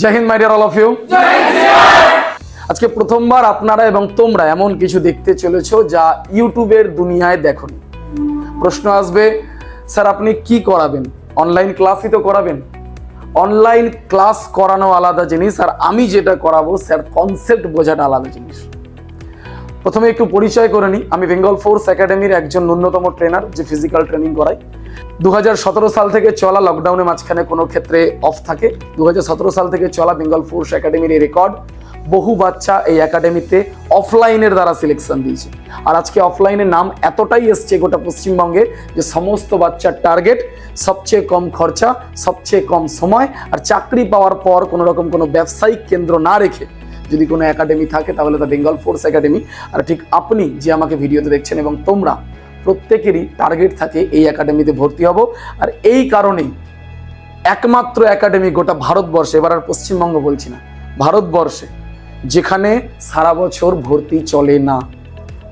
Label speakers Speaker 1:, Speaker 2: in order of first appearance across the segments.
Speaker 1: জয় হিন্দ my dear all of you. আজকে প্রথমবার আপনারা এবং তোমরা এমন কিছু দেখতে চলেছো যা ইউটিউবের দুনিয়ায় দেখোনি। প্রশ্ন আসবে, স্যার আপনি কি করাবেন? অনলাইন ক্লাসই তো করাবেন। অনলাইন ক্লাস করানো আলাদা জিনিস, আর আমি যেটা করাবো স্যার কনসেপ্ট বোঝাটা আলাদা জিনিস। প্রথমে একটু পরিচয় করে নিই। আমি বেঙ্গল ফোর্স একাডেমির একজন ন্যূনতম ট্রেনার, যে ফিজিক্যাল ট্রেনিং করাই। 2017 সাল থেকে চলা, লকডাউনের মাঝখানে কোনো ক্ষেত্রে অফ থাকে। 2017 সাল থেকে চলা বেঙ্গল ফোর্স একাডেমির এই রেকর্ড। বহু বাচ্চা এই একাডেমিতে অফলাইনের দ্বারা সিলেকশন দিয়েছে, আর আজকে অফলাইনের নাম এতটাই এসছে গোটা পশ্চিমবঙ্গে যে সমস্ত বাচ্চার টার্গেট সবচেয়ে কম খরচা, সবচেয়ে কম সময়, আর চাকরি পাওয়ার পর কোনো রকম কোনো ব্যবসায়িক কেন্দ্র না রেখে যদি কোনো একাডেমি থাকে তাহলে তা বেঙ্গল ফোর্স একাডেমি। আর ঠিক আপনি যে আমাকে ভিডিওতে দেখছেন এবং তোমরা প্রত্যেকেরই টার্গেট থাকে এই একাডেমিতে ভর্তি হব। আর এই কারণেই একমাত্র একাডেমি গোটা ভারতবর্ষে, এবার আর পশ্চিমবঙ্গ বলছি না, ভারতবর্ষে যেখানে সারা বছর ভর্তি চলে না,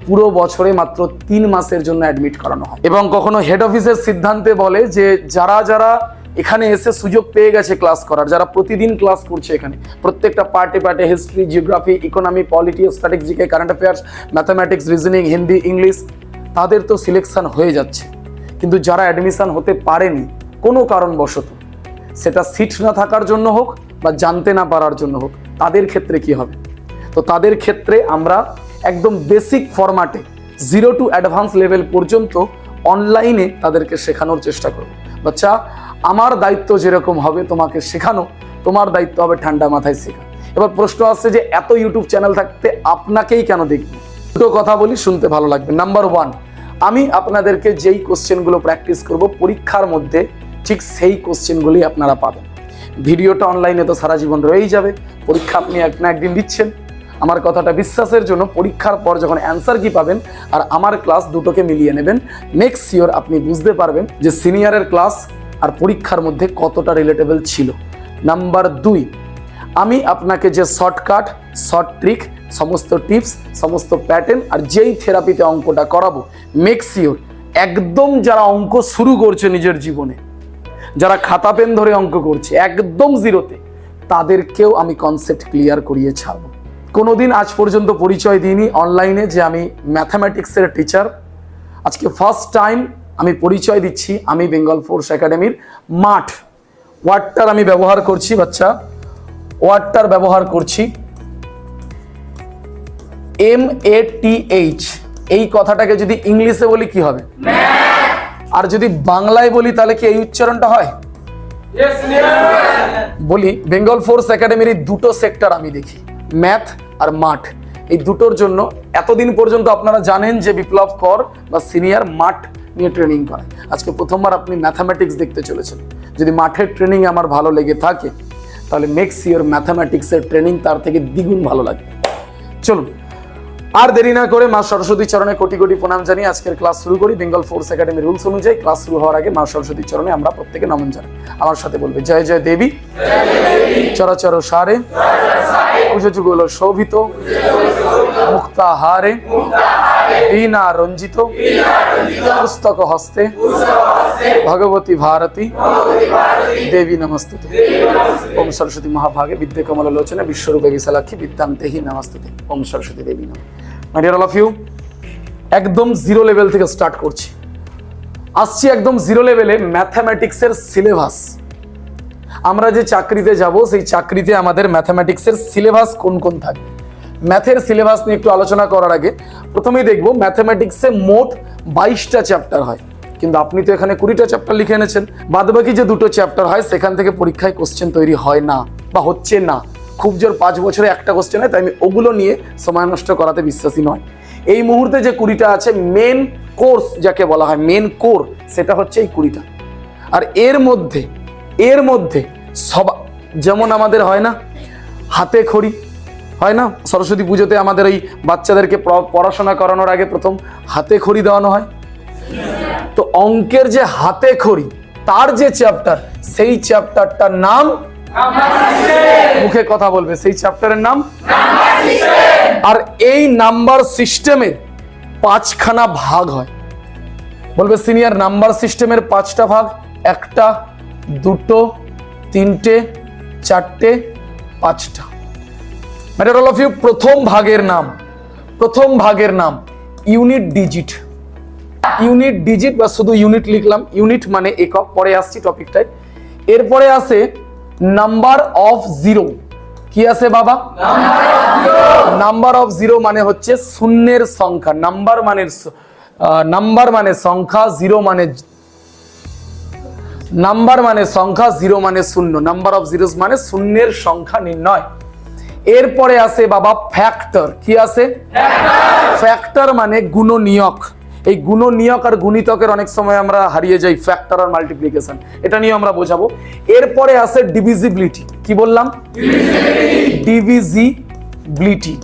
Speaker 1: পুরো বছরে মাত্র 3 মাসের জন্য অ্যাডমিট করানো হয়। এবং কখনো হেড অফিসের সিদ্ধান্তে বলে যে যারা যারা এখানে এসে সুযোগ পেয়ে গেছে ক্লাস করার, যারা প্রতিদিন ক্লাস করছে এখানে, প্রত্যেকটা পার্টে পার্টে history, geography, economy, polity, statics, GK, current affairs, mathematics, reasoning, Hindi, English, তাদের তো সিলেকশন হয়ে যাচ্ছে। কিন্তু যারা অ্যাডমিশন হতে পারেনি কোনো কারণবশত, সেটা সিট না থাকার জন্য হোক বা জানতে না পারার জন্য হোক, তাদের ক্ষেত্রে কি হবে? তো তাদের ক্ষেত্রে আমরা একদম বেসিক ফরম্যাটে 0 টু অ্যাডভান্স লেভেল পর্যন্ত অনলাইনে তাদেরকে শেখানোর চেষ্টা করব। বাচ্চা, আমার দায়িত্ব যেরকম হবে তোমাকে শেখানো, তোমার দায়িত্ব হবে ঠান্ডা মাথায় শেখা। এবার প্রশ্ন আসছে যে এত ইউটিউব চ্যানেল থাকতে আপনাকেই কেন দেখবো? দুটো কথা বলি, শুনতে ভালো লাগবে। নাম্বার 1, আমি আপনাদেরকে যেই কোশ্চেনগুলো প্র্যাকটিস করব পরীক্ষার মধ্যে, ঠিক সেই কোশ্চেনগুলি আপনারা পাবেন। ভিডিওটা অনলাইনে তো সারা জীবন রয়েই যাবে, পরীক্ষা আপনি এক না একদিন দিচ্ছেন। আমার কথাটা বিশ্বাসের জন্য, পরীক্ষার পর যখন অ্যান্সার কি পাবেন আর আমার ক্লাস দুটোকে মিলিয়ে নেবেন, মেক শিওর আপনি বুঝতে পারবেন যে সিনিয়রের ক্লাস আর পরীক্ষার মধ্যে কতটা রিলেটেবল ছিল। নাম্বার 2, আমি আপনাকে যে শর্টকাট, শর্ট ট্রিক, সমস্ত টিপস, সমস্ত প্যাটার্ন আর যেই থেরাপিতে অঙ্কটা করাবো, মেক শিওর একদম যারা অঙ্ক শুরু করছে নিজের জীবনে, যারা খাতা পেন ধরে অঙ্ক করছে একদম জিরোতে, তাদেরকেও আমি কনসেপ্ট ক্লিয়ার করিয়ে ছাড়বো। কোনোদিন আজ পর্যন্ত পরিচয় দিইনি অনলাইনে যে আমি ম্যাথামেটিক্সের টিচার। আজকে ফার্স্ট টাইম আমি পরিচয় দিচ্ছি। আমি বেঙ্গল ফোর্স একাডেমির মাঠ ওয়ার্ডটার আমি ব্যবহার করছি। বাচ্চা, ওয়ার্ডটার ব্যবহার করছি MATH। এই কথাটাকে যদি ইংলিশে বলি কি হবে? আর যদি বাংলায় বলি তাহলে কি এই উচ্চারণটা হয়? বলি, বেঙ্গল ফোর্স একাডেমির এই দুটো সেক্টর আমি দেখি, ম্যাথ আর মাঠ। এই দুটোর জন্য এতদিন পর্যন্ত আপনারা জানেন যে বিপ্লব কর বা সিনিয়র মাঠ নিয়ে ট্রেনিং করায়। আজকে প্রথমবার আপনি ম্যাথামেটিক্স দেখতে চলেছেন। যদি মাঠের ট্রেনিং আমার ভালো লেগে থাকে তাহলে মেক শিওর ম্যাথামেটিক্সের ট্রেনিং তার থেকে দ্বিগুণ ভালো লাগবে। চলুন আর দেরি না করে মা সরস্বতীর চরণে কোটি কোটি প্রণাম জানিয়ে আজকের ক্লাস শুরু করি। বেঙ্গল ফোর্স একাডেমির রুলস অনুযায়ী ক্লাস শুরু হওয়ার আগে মা সরস্বতীর চরণে আমরা প্রত্যেকে নমন জানাই। আমার সাথে বলবে, জয় জয় দেবী, চরাচর সারে, পুজো যুগল শোভিত, মুক্তাহারে, বীণা রঞ্জিত, পুস্তক হস্তে, ভগবতী ভারতী দেবী নমস্তুতে। ওম সরস্বতী মহাভাগে বিদ্যে কমল লোচনে বিশ্বরূপে বিশালাক্ষী বিদ্যান্তেহি নমস্তুতে। ওম সরস্বতী দেবী নমঃ। My dear all of you, একদম জিরো লেভেল থেকে স্টার্ট করছি। আসছি একদম জিরো লেভেলে ম্যাথামেটিক্সের সিলেবাস। আমরা যে চাকরিতে যাব সেই চাকরিতে আমাদের ম্যাথামেটিক্সের সিলেবাস কোন কোন থাকবে। ম্যাথের সিলেবাস নিয়ে একটু আলোচনা করার আগে প্রথমেই দেখব ম্যাথামেটিক্সে মোট 22টা চ্যাপ্টার হয়, কিন্তু আপনি তো এখানে 20টা চ্যাপ্টার লিখে এনেছেন। বাদবাকি যে দুটো চ্যাপ্টার হয় সেখান থেকে পরীক্ষায় কোশ্চেন তৈরি হয় না বা হচ্ছে না। খুব জোর 5 বছরে একটা কোশ্চেন হয়, তাই আমি ওগুলো নিয়ে সময় নষ্ট করাতে বিশ্বাসী নয়। এই মুহূর্তে যে 20টা আছে, মেন কোর্স যাকে বলা হয়, মেন কোর, সেটা হচ্ছে এই 20টা। আর এর মধ্যে সব, যেমন আমাদের হয় না হাতে খড়ি, হয় না সরস্বতী পুজোতে আমাদের ওই বাচ্চাদেরকে পড়াশোনা করানোর আগে প্রথম হাতে খড়ি দেওয়ানো হয়। তো অঙ্কের যে হাতে খড়ি, তার যে চ্যাপ্টার, সেই চ্যাপ্টারটার নাম, মুখে কথা বলবে, সেই চ্যাপ্টারের নাম। আর এই নাম্বার সিস্টেমের 5খানা ভাগ হয়। বলবে সিনিয়র নাম্বার সিস্টেমের 5টা ভাগ, 1, 2, 3, 4, 5টা। ম্যাটার অল অফ ইউ, প্রথম ভাগের নাম ইউনিট ডিজিট। ইউনিট ডিজিট বা শুধু ইউনিট লিখলাম, ইউনিট মানে একক, পরে আসছি টপিকটায়। এরপরে আছে নাম্বার অফ জিরো। কি আছে বাবা? নাম্বার অফ জিরো মানে হচ্ছে শূন্যের সংখ্যা। নাম্বার মানে সংখ্যা, জিরো মানে সংখ্যা, জিরো মানে শূন্য। নাম্বার অফ জিরোস মানে শূন্যের সংখ্যা নির্ণয়। এরপরে আছে বাবা ফ্যাক্টর। কি আছে? ফ্যাক্টর মানে গুণনীয়ক। এই গুণনীয়ক আর গুণিতকের অনেক সময় আমরা হারিয়ে যাই, ফ্যাক্টর আর মাল্টিপ্লিকেশন, এটা নিয়ে আমরা বোঝাবো। এরপরে আছে ডিভিজিবিলিটি। কি বললাম? ডিভিজিবিলিটি।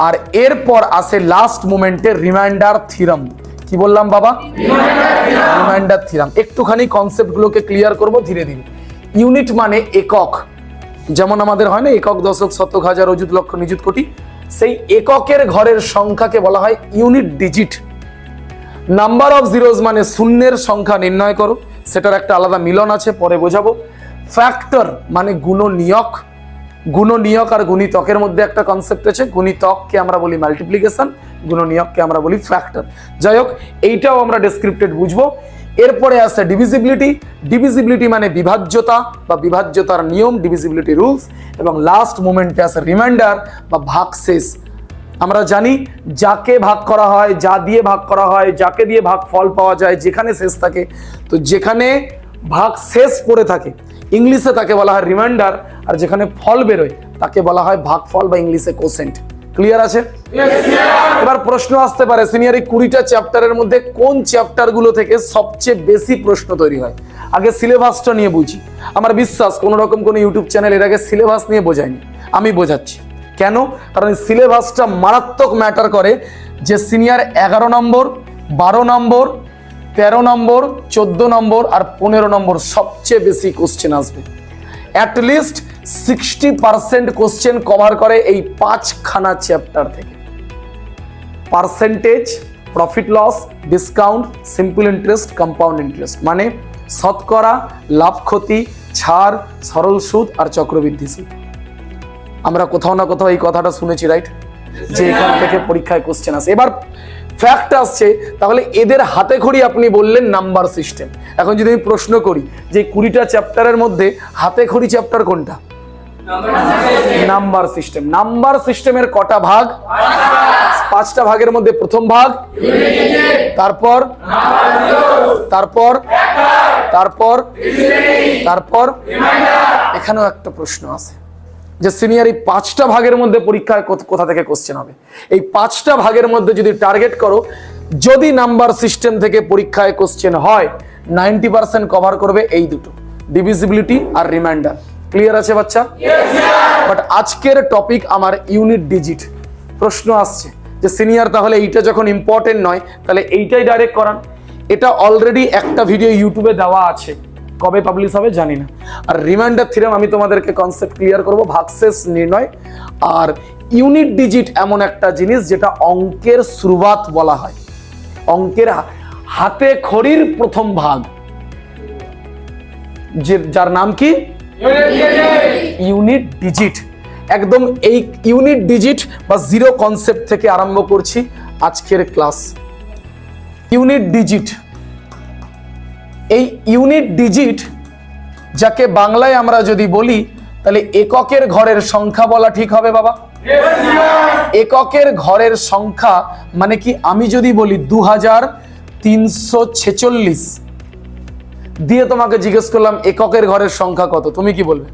Speaker 1: আর এরপর আছে লাস্ট মোমেন্টে রিমাইন্ডার থিওরাম। কি বললাম বাবা? Reminder theorem. একটুখানি কনসেপ্টগুলোকে ক্লিয়ার করব ধীরে ধীরে। ইউনিট মানে একক, যেমন আমাদের হয় না একক, দশক, শতক, হাজার, অযুত, লক্ষ, নিযুত, কোটি, সেই এককের ঘরের সংখ্যাকে বলা হয় unit digit. Number of zeros মানে শূন্যের সংখ্যা নির্ণয় করো, সেটার একটা আলাদা মিলন আছে, পরে বোঝাবো। ফ্যাক্টর মানে গুণনীয়ক। গুণনীয়ক আর গুণিতকের মধ্যে একটা কনসেপ্ট আছে, গুণিতককে আমরা বলি মাল্টিপ্লিকেশন, গুণনীয়ককে আমরা বলি ফ্যাক্টর। যাই হোক, এইটাও আমরা ডেসক্রিপ্টেড বুঝবো। এরপরে আছে ডিভিজিবিলিটি। ডিভিজিবিলিটি মানে বিভাজ্যতা বা বিভাজ্যতার নিয়ম, ডিভিজিবিলিটি রুলস। এবং লাস্ট মোমেন্টে আছে রিমাইন্ডার বা ভাগশেষ। আমরা জানি যাকে ভাগ করা হয়, যা দিয়ে ভাগ করা হয়, যাকে দিয়ে ভাগ ফল পাওয়া যায়, যেখানে শেষ থাকে, তো যেখানে ভাগ শেষ পড়ে থাকে ইংলিশে তাকে বলা হয় রিমাইন্ডার, আর যেখানে ফল বেরোয় তাকে বলা হয় ভাগফল বা ইংলিশে কোসেন্ট। ক্লিয়ার আছে? এবার প্রশ্ন আসতে পারে, সিনিয়র এই 20টা চ্যাপ্টারের মধ্যে কোন চ্যাপ্টারগুলো থেকে সবচেয়ে বেশি প্রশ্ন তৈরি হয়? আগে সিলেবাসটা নিয়ে বুঝি। আমার বিশ্বাস কোনো রকম কোনো ইউটিউব চ্যানেল এর আগে সিলেবাস নিয়ে বোঝায়নি, আমি বোঝাচ্ছি। কেন? কারণ সিলেবাসটা মারাত্মক ম্যাটার করে, যে সিনিয়র 11 নম্বর, 12 নম্বর, 13 নম্বর, 14 নম্বর আর 15 নম্বর সবচেয়ে বেশি কোশ্চেন আসবে। অ্যাটলিস্ট 60% কোশ্চেন কভার করে এই 5খানা চ্যাপ্টার থেকে। Percentage, profit loss, discount, simple interest, compound interest মানে শতকরা, লাভ ক্ষতি, ছাড়, সরল সুদ আর চক্রবৃদ্ধি সুদ। আমরা কোথাও না কোথাও এই কথাটা শুনেছি, রাইট? যে এখান থেকে পরীক্ষায় কোশ্চেন আসে। এবার ফ্যাক্ট আসছে, তাহলে এদের হাতে খড়ি আপনি বললেন নাম্বার সিস্টেম। এখন যদি আমি প্রশ্ন করি যে 20টা চ্যাপ্টারের মধ্যে হাতে খড়ি চ্যাপ্টার কোনটা? Number system. নাম্বার সিস্টেমের কটা ভাগ? 5টা ভাগের মধ্যে প্রথম ভাগ, তারপর তারপর তারপর তারপর এখানেও একটা প্রশ্ন আছে যে সিনিয়র এই 5টা ভাগের মধ্যে পরীক্ষায় কোথা থেকে কোশ্চেন হবে? এই 5টা ভাগের মধ্যে যদি টার্গেট করো, যদি নাম্বার সিস্টেম থেকে পরীক্ষায় কোশ্চেন হয় 90% কভার করবে এই দুটো, ডিভিজিবিলিটি আর রিমাইন্ডার। ক্লিয়ার আছে বাচ্চা? বাট আজকের টপিক আমার ইউনিট ডিজিট। প্রশ্ন আসছে যে সিনিয়র তাহলে এইটা যখন ইম্পর্টেন্ট নয়, তাহলে এইটাই ডাইরেক্ট করান। এটা অলরেডি একটা ভিডিও ইউটিউবে দেওয়া আছে, কবে পাবলিশ হবে জানি না। আর রিমাইন্ডার থিওরাম আমি তোমাদেরকে কনসেপ্ট ক্লিয়ার করব, ভাগশেষ নির্ণয়। আর ইউনিট ডিজিট এমন একটা জিনিস যেটা অঙ্কের শুরুয়াত বলা হয়, অঙ্কের হাতে খড়ির প্রথম ভাগ, যার নাম কি? Unit digit. একদম এই ইউনিট ডিজিট বা জিরো কনসেপ্ট থেকে আরম্ভ করছি আজকের ক্লাস। ইউনিট ডিজিট, এই ইউনিট ডিজিট যাকে বাংলায় আমরা যদি বলি তাহলে এককের ঘরের সংখ্যা বলা ঠিক হবে বাবা? এককের ঘরের সংখ্যা মানে কি? আমি যদি বলি 2346 দিয়ে তোমাকে জিজ্ঞেস করলাম এককের ঘরের সংখ্যা কত, তুমি কি বলবে?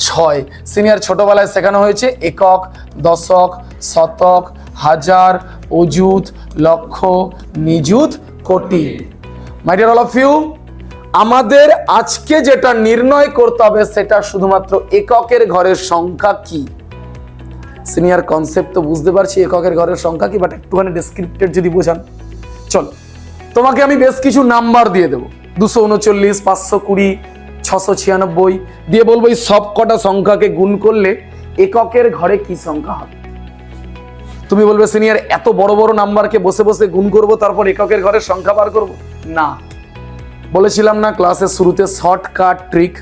Speaker 1: 6। সিনিয়র ছোটবেলায় শেখানো হয়েছে একক, দশক, শতক, হাজার, অযুত, লক্ষ, নিযুত, কোটি। My dear all of you, আমাদের আজকে যেটা নির্ণয় করতে হবে সেটা শুধুমাত্র এককের ঘরের সংখ্যা কি। সিনিয়র কনসেপ্ট তো বুঝতে পারছি এককের ঘরের সংখ্যা কি, বাট একটুখানি ডেসক্রিপ্টেড যদি বোঝান। চল, তোমাকে আমি বেশ কিছু নাম্বার দিয়ে দেবো, 239, 520, 696 দিয়ে বলবো এই সব কটা সংখ্যাকে গুণ করলে এককের ঘরে কি সংখ্যা হবে। তুমি বলবে সিনিয়র এত বড় বড় নাম্বারকে বসে বসে গুণ করব তারপর এককের ঘরের সংখ্যা বার করব? না, বলেছিলাম না ক্লাসের শুরুতে শর্টকাট ট্রিক,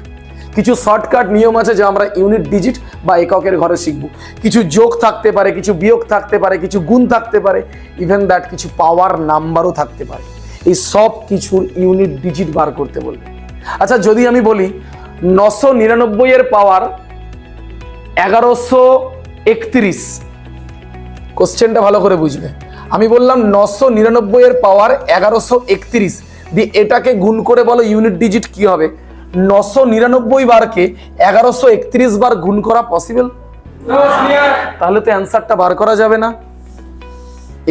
Speaker 1: কিছু শর্টকাট নিয়ম আছে যা আমরা ইউনিট ডিজিট বা এককের ঘরে শিখব। কিছু যোগ থাকতে পারে, কিছু বিয়োগ থাকতে পারে, কিছু গুণ থাকতে পারে, ইভেন দ্যাট কিছু পাওয়ার নাম্বারও থাকতে পারে। এই সব কিছুর ইউনিট ডিজিট বার করতে বলবে। আচ্ছা, যদি আমি বলি 999 এর পাওয়ার 1131, কোশ্চেনটা ভালো করে বুঝবে। আমি বললাম 999 এর পাওয়ার 1131 দিয়ে এটাকে গুণ করে বলো ইউনিট ডিজিট কি হবে। 999 বারকে 1131 বার গুণ করা পসিবল? তাহলে তো অ্যান্সারটা বার করা যাবে না।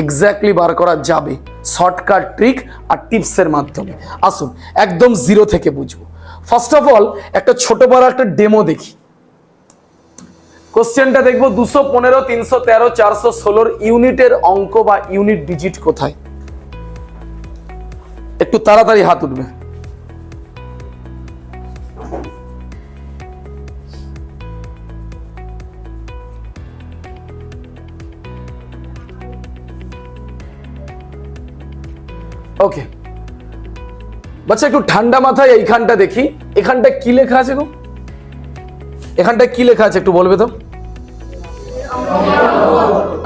Speaker 1: এক্স্যাক্টলি বার করা যাবে শর্টকাট ট্রিক আর টিপসের মাধ্যমে। আসুন একদম জিরো থেকে বুঝবো। ফার্স্ট অফ অল একটা ছোট বড় একটা ডেমো দেখি। কোশ্চেনটা দেখবো 215, 313, 416 ইউনিটের অঙ্ক বা ইউনিট ডিজিট কোথায়? একটু তাড়াতাড়ি হাত উঠবে। ওকে বাচ্চা, একটু ঠান্ডা মাথায় এইখানটা দেখি। এখানটা কি লেখা আছে গো? এখানটা কি লেখা আছে একটু বলবে তো?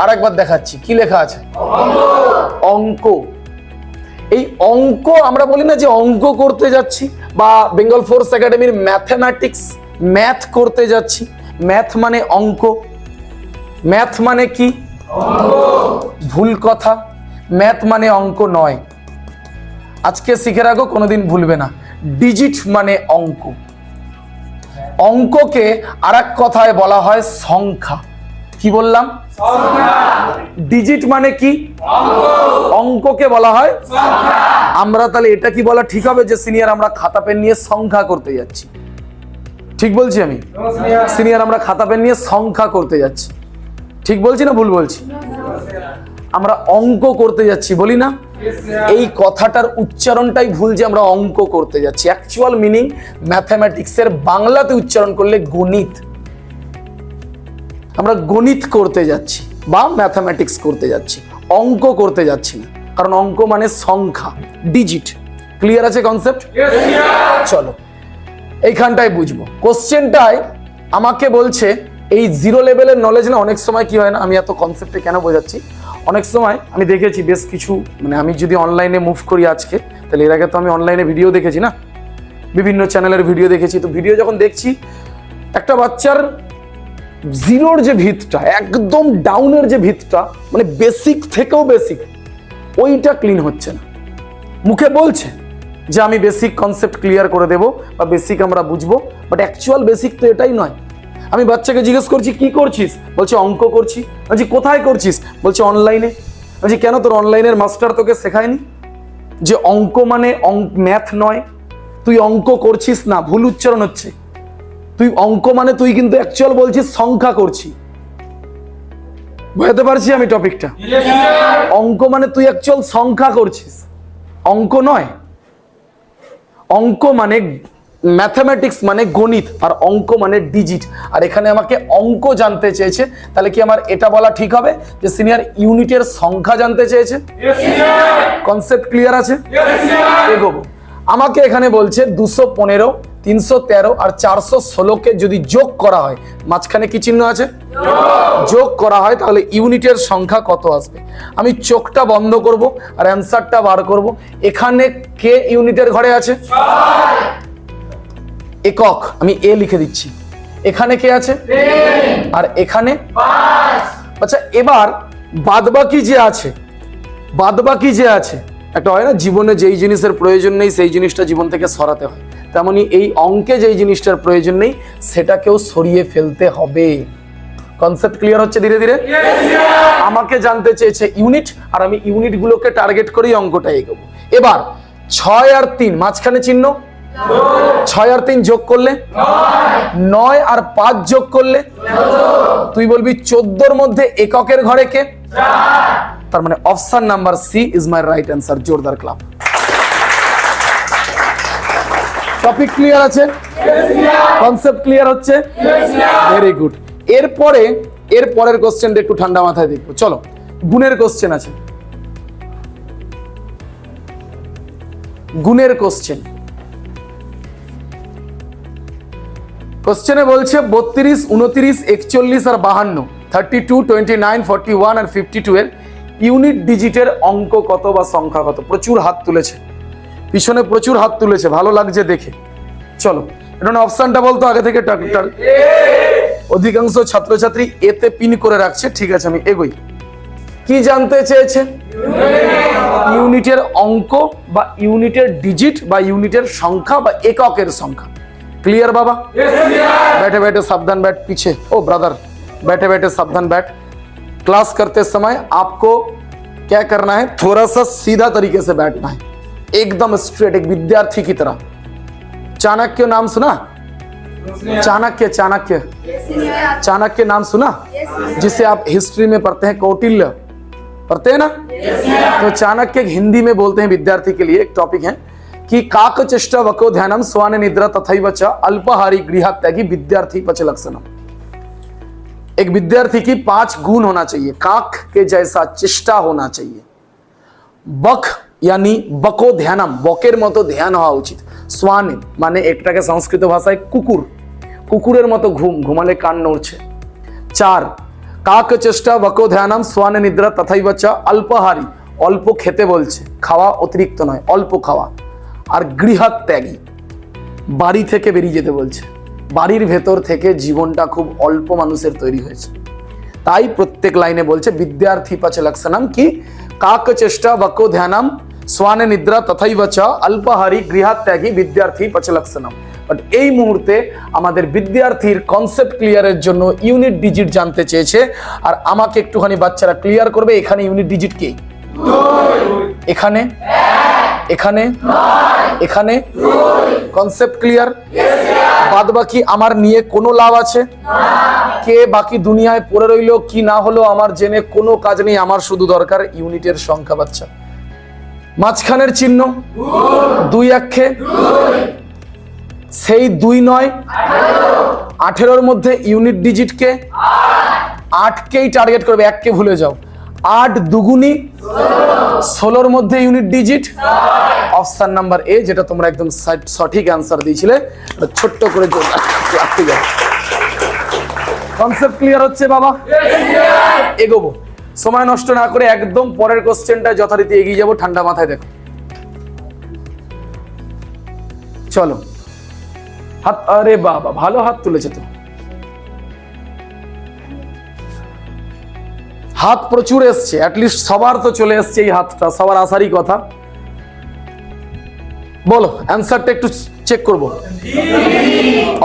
Speaker 1: আর একবার দেখাচ্ছি, কি লেখা আছে? অঙ্ক। এই অঙ্ক আমরা বলি না যে অঙ্ক করতে যাচ্ছি, বা বেঙ্গল ফোর্স একাডেমির ম্যাথমেটিক্স, ম্যাথ করতে যাচ্ছি। ম্যাথ মানে অঙ্ক। ম্যাথ মানে কি? ভুল কথা, ম্যাথ মানে অঙ্ক নয়। আজকে শিখে রাখো, কোনোদিন ভুলবে না। ডিজিট মানে অঙ্ক। অঙ্ককে আর এক কথায় বলা হয় সংখ্যা। কি বললাম? ডিজিট মানে কি? অঙ্ককে বলা হয় আমরা। তাহলে এটা কি বলা ঠিক হবে যে সিনিয়র আমরা খাতা পেন নিয়ে সংখ্যা করতে যাচ্ছি? ঠিক বলছি আমি? সিনিয়র আমরা খাতা পেন নিয়ে সংখ্যা করতে যাচ্ছি, ঠিক বলছি না ভুল বলছি? আমরা অঙ্ক করতে যাচ্ছি বলি না? এই কথাটার উচ্চারণটাই ভুল যে আমরা অঙ্ক করতে যাচ্ছি। অ্যাকচুয়াল মিনিং ম্যাথমেটিক্সের বাংলাতে উচ্চারণ করলে গণিত। আমরা গণিত করতে যাচ্ছি বা ম্যাথমেটিক্স করতে যাচ্ছি, অঙ্ক করতে যাচ্ছি না। কারণ অঙ্ক মানে সংখ্যা, ডিজিট। ক্লিয়ার আছে কনসেপ্ট? চলো এইখানটায় বুঝবো। কোশ্চেনটায় আমাকে বলছে এই জিরো লেভেলের নলেজ না অনেক সময় কি হয় না, আমি এত কনসেপ্টে কেন বোঝাচ্ছি, অনেক সময় আমি দেখেছি বেশ কিছু, মানে আমি যদি অনলাইনে মুভ করি আজকে, তাহলে এর আগে তো আমি অনলাইনে ভিডিও দেখেছি না, বিভিন্ন চ্যানেলের ভিডিও দেখেছি। তো ভিডিও যখন দেখছি, একটা বাচ্চার জিরোর যে ভিতটা, একদম ডাউনের যে ভিতটা, মানে বেসিক থেকেও বেসিক, ওইটা ক্লিন হচ্ছে না। মুখে বলছে যে আমি বেসিক কনসেপ্ট ক্লিয়ার করে দেব বা বেসিক আমরা বুঝবো, বাট অ্যাকচুয়াল বেসিক তো এটাই নয়। আমি বাচ্চাকে জিজ্ঞেস করছি কি করছিস, বলছে অঙ্ক করছি। বলছি কোথায় করছিস, বলছে অনলাইনে। বলছি কেন, তোর অনলাইনের মাস্টার তোকে শেখায়নি যে অঙ্ক মানে ম্যাথ নয়? তুই অঙ্ক করছিস না, ভুল উচ্চারণ হচ্ছে। তুই অঙ্ক মানে তুই কিন্তু অ্যাকচুয়াল বলছিস সংখ্যা করছি। বুঝতে পারছি আমি টপিকটা? অঙ্ক মানে তুই অ্যাকচুয়াল সংখ্যা করছিস, অঙ্ক নয়। অঙ্ক মানে ম্যাথমেটিক্স মানে গণিত, আর অঙ্ক মানে ডিজিট। আর এখানে আমাকে অঙ্ক জানতে চেয়েছে, তাহলে কি আমার এটা বলা ঠিক হবে যে সিনিয়র ইউনিটের সংখ্যা জানতে চেয়েছে? কনসেপ্ট ক্লিয়ার আছে? এগোবো। আমাকে এখানে বলছে 215, 313 আর 416কে যদি যোগ করা হয়, মাঝখানে কি চিহ্ন আছে? যোগ করা হয়, তাহলে ইউনিটের সংখ্যা কত আসবে? আমি চোখটা বন্ধ করব আর অ্যান্সারটা বার করব। এখানে কে ইউনিটের ঘরে আছে? একক, আমি এ লিখে দিচ্ছি। এখানে কে আছে? আর এখানে? আচ্ছা, এবার বাদবাকি যে আছে, বাদবাকি যে আছে, একটা হয় না জীবনে যেই জিনিসের প্রয়োজন নেই সেই জিনিসটা জীবন থেকে সরাতে হয়, তেমনি এই অঙ্কে যেই জিনিসটার প্রয়োজন নেই সেটাকেও সরিয়ে ফেলতে হবে। কনসেপ্ট ক্লিয়ার হচ্ছে ধীরে ধীরে? আমাকে জানতে চেয়েছে ইউনিট, আর আমি ইউনিটগুলোকে টার্গেট করেই অঙ্কটা এগোবো। এবার 6 আর 3 মাঝখানে চিহ্ন, 6 আর 3 যোগ করলে 9, আর 5 যোগ করলে তুই বলবি 14-র মধ্যে এককের ঘরে কে? তার মানে option number C is my right answer. জোরদার ক্লাব। টপিক ক্লিয়ার আছে? কনসেপ্ট ক্লিয়ার হচ্ছে? Very good. এর পরের কোশ্চেনটা একটু ঠান্ডা মাথায় দেখবো। চলো, গুণের কোশ্চেন আছে। গুণের কোশ্চেন কোশ্চেনে বলছে 32, 29, 41 আর 52, 32, 29, 41 আর 52 এর ইউনিট ডিজিটের অঙ্ক কত বা সংখ্যা কত? প্রচুর হাত তুলেছে, পিছনে প্রচুর হাত তুলেছে, ভালো লাগছে দেখে। চলো এটা অপশনটা বলতো আগে থেকে, অধিকাংশ ছাত্রছাত্রী এতে পিন করে রাখছে। ঠিক আছে, আমি এগোই। কি জানতে চেয়েছে? ইউনিটের অঙ্ক বা ইউনিটের ডিজিট বা ইউনিটের সংখ্যা বা এককের সংখ্যা। क्लियर बाबा? बैठे बैठे सावधान बैठ पीछे। ओ ब्रदर, बैठे बैठे सावधान बैठ। क्लास करते समय आपको क्या करना है? थोड़ा सा सीधा तरीके से बैठना है, एकदम स्ट्रेट, एक विद्यार्थी की तरह। चाणक्य नाम सुना? चाणक्य, चाणक्य, चाणक्य नाम सुना? जिसे आप हिस्ट्री में पढ़ते हैं, कौटिल्य पढ़ते हैं ना? तो चाणक्य हिंदी में बोलते हैं विद्यार्थी के लिए, एक टॉपिक है कि काकचेष्टा वको ध्यानम स्वान निद्रा तथैव च अल्पाहारी गृहत्यागी विद्यार्थी पच लक्षणम। एक विद्यार्थी की 5 गुण होना चाहिए। काक के जैसा चेष्टा होना चाहिए। बक यानी बको ध्यानम, बकेर मतो ध्यान हवा उचित। स्वान माने एकटाके संस्कृत भाषाय कुकुर, कुकुरेर मतो घुम, घुमाले कान नড়ছে। 4 काकचेष्टा वको ध्यानम स्वान निद्रा तथैव च अल्पाहारी, अल्प खेते बोलছে, খাওয়া অতিরিক্ত নয়, অল্প খাওয়া। আর গৃহত্যাগী, বাড়ি থেকে বেরিয়ে যেতে বলছে। বাড়ির ভেতর থেকে জীবনটা খুব অল্প মানুষের তৈরি হয়েছে, তাই প্রত্যেক লাইনে বলছে বিদ্যার্থী পাচ লক্ষণম কি কাকচেষ্টা বকো ধ্যানম स्वान निद्रा तथैव च अल्पाहारी गृहत्यागी विद्यार्थी पाच लक्षणम। বাট এই মুহূর্তে আমাদের বিদ্যার্থীর কনসেপ্ট ক্লিয়ারের জন্য ইউনিট ডিজিট জানতে চেয়েছে, আর আমাকে একটুখানি বাচ্চারা ক্লিয়ার করবে এখানে ইউনিট ডিজিট কি? এখানে, এখানে, এখানে। Concept clear? বাদ বাকি আমার নিয়ে কোনো লাভ আছে? কে বাকি দুনিয়ায় পড়ে রইলো কি না হলো আমার জেনে কোনো কাজ নেই, আমার শুধু দরকার ইউনিটের সংখ্যা। বাচ্চা মাঝখানের চিহ্ন 2 আক্ষে, সেই 2 নয় 18 মধ্যে ইউনিট ডিজিট কে 8 কেই টার্গেট করবে, 1 কে ভুলে যাও। 8 দুগুনি 16 মধ্যে unit digit option number A, যেটা তোমরা একদম সঠিক অ্যান্সার দিয়েছিলে। ছোট্ট করে কনসেপ্ট ক্লিয়ার হচ্ছে বাবা? এগোবো, সময় নষ্ট না করে একদম পরের কোশ্চেনটা যথারীতি এগিয়ে যাবো। ঠান্ডা মাথায় দেখো, চলো। হাত, আরে বাবা ভালো হাত তুলেছে তো, হাত প্রচুর এসছে, অ্যাটলিস্ট সবার তো চলে এসছে এই হাতটা, সবার আসারই কথা। বলো অ্যান্সারটা একটু চেক করব।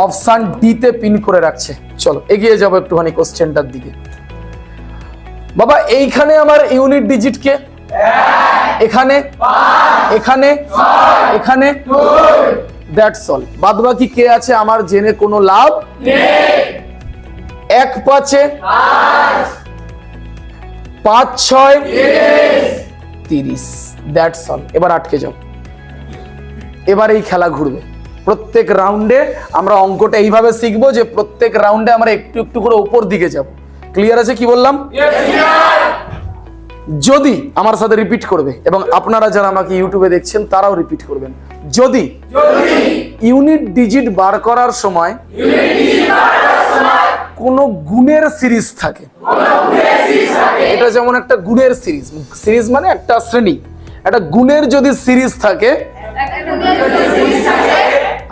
Speaker 1: অপশন ডি তে পিন করে রাখছে। চলো এগিয়ে যাবো একটুখানি কোশ্চেনটার দিকে। বাবা এইখানে আমার ইউনিট ডিজিট কে? এখানে, এখানে, এখানে। That's all. বাদ বাকি কে আছে আমার জেনে কোনো লাভ নেই। 1 5 5 6 30। That's all. এবার আটকে যাও, এবার এই খেলা ঘুরবে। প্রত্যেক রাউন্ডে আমরা অঙ্কটা এইভাবে শিখবো যে প্রত্যেক রাউন্ডে আমরা একটু একটু করে উপর দিকে যাব। ক্লিয়ার আছে কি বললাম? যদি আমার সাথে রিপিট করবে, এবং আপনারা যারা আমাকে ইউটিউবে দেখছেন তারাও রিপিট করবেন। যদি ইউনিট ডিজিট বার করার সময় কোন গুণের সিরিজ থাকে, এটা যেমন একটা গুণের সিরিজ, সিরিজ মানে একটা শ্রেণী, একটা গুণের যদি সিরিজ থাকে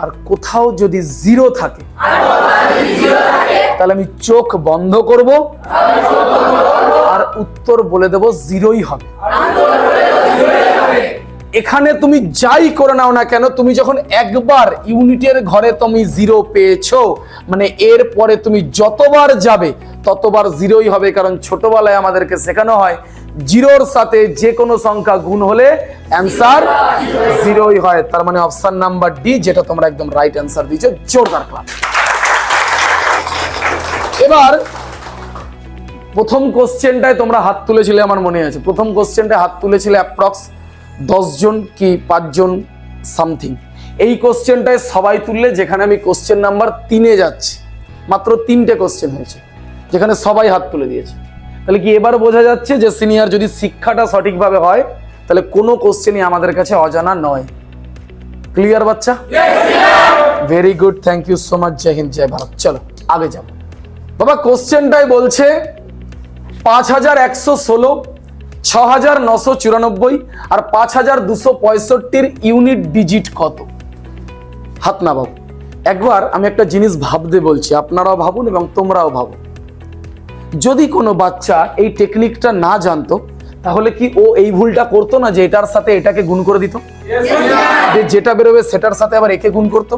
Speaker 1: আর কোথাও যদি 0 থাকে, তাহলে আমি চোখ বন্ধ করব আর উত্তর বলে দেব 0ই হবে। এখানে তুমি যাই করে নাও না কেন, তুমি যখন একবার ইউনিটের ঘরে তুমি 0 পেয়েছো, মানে এর পরে তুমি যতবার যাবে ততবার 0ই হবে। কারণ ছোটবেলায় আমাদেরকে শেখানো হয় 0-র সাথে যে কোনো সংখ্যা গুণ হলে অ্যান্সার 0ই হয়। তার মানে অপশন নাম্বার ডি, যেটা তোমরা একদম রাইট অ্যান্সার দিয়েছো। জোরদার ক্লাস। এবার প্রথম কোশ্চেনটায় তোমরা হাত তুলেছিলে, আমার মনে আছে। প্রথম কোশ্চেনটায় হাত তুলেছিলে অ্যাপ্রক্স 10 জন কি 5 জন সামথিং। এই কোশ্চেনটায় সবাই তুললে, যেখানে আমি কোশ্চেন নাম্বার 3-এ যাচ্ছি। মাত্র 3টে কোশ্চেন হয়েছে যেখানে সবাই হাত তুলে দিয়েছে। তাহলে কি এবার বোঝা যাচ্ছে যে সিনিয়র যদি শিক্ষাটা সঠিকভাবে হয় তাহলে কোনো কোশ্চেনই আমাদের কাছে অজানা নয়। ক্লিয়ার বাচ্চা? Very good, thank you so much, Jai Hind, Jai Bharat. চলো আগে যাবো বাবা। কোশ্চেনটাই বলছে 5116, 6994 আর 5265 ইউনিট ডিজিট কত? হাত না বাবু, একবার আমি একটা জিনিস ভাবতে বলছি, আপনারাও ভাবুন এবং তোমরাও ভাবো। যদি কোনো বাচ্চা এই টেকনিকটা না জানতো তাহলে কি ও এই ভুলটা করতো না যে এটার সাথে এটাকে গুণ করে দিত, যে যেটা বেরোবে সেটার সাথে আবার একে গুণ করতো,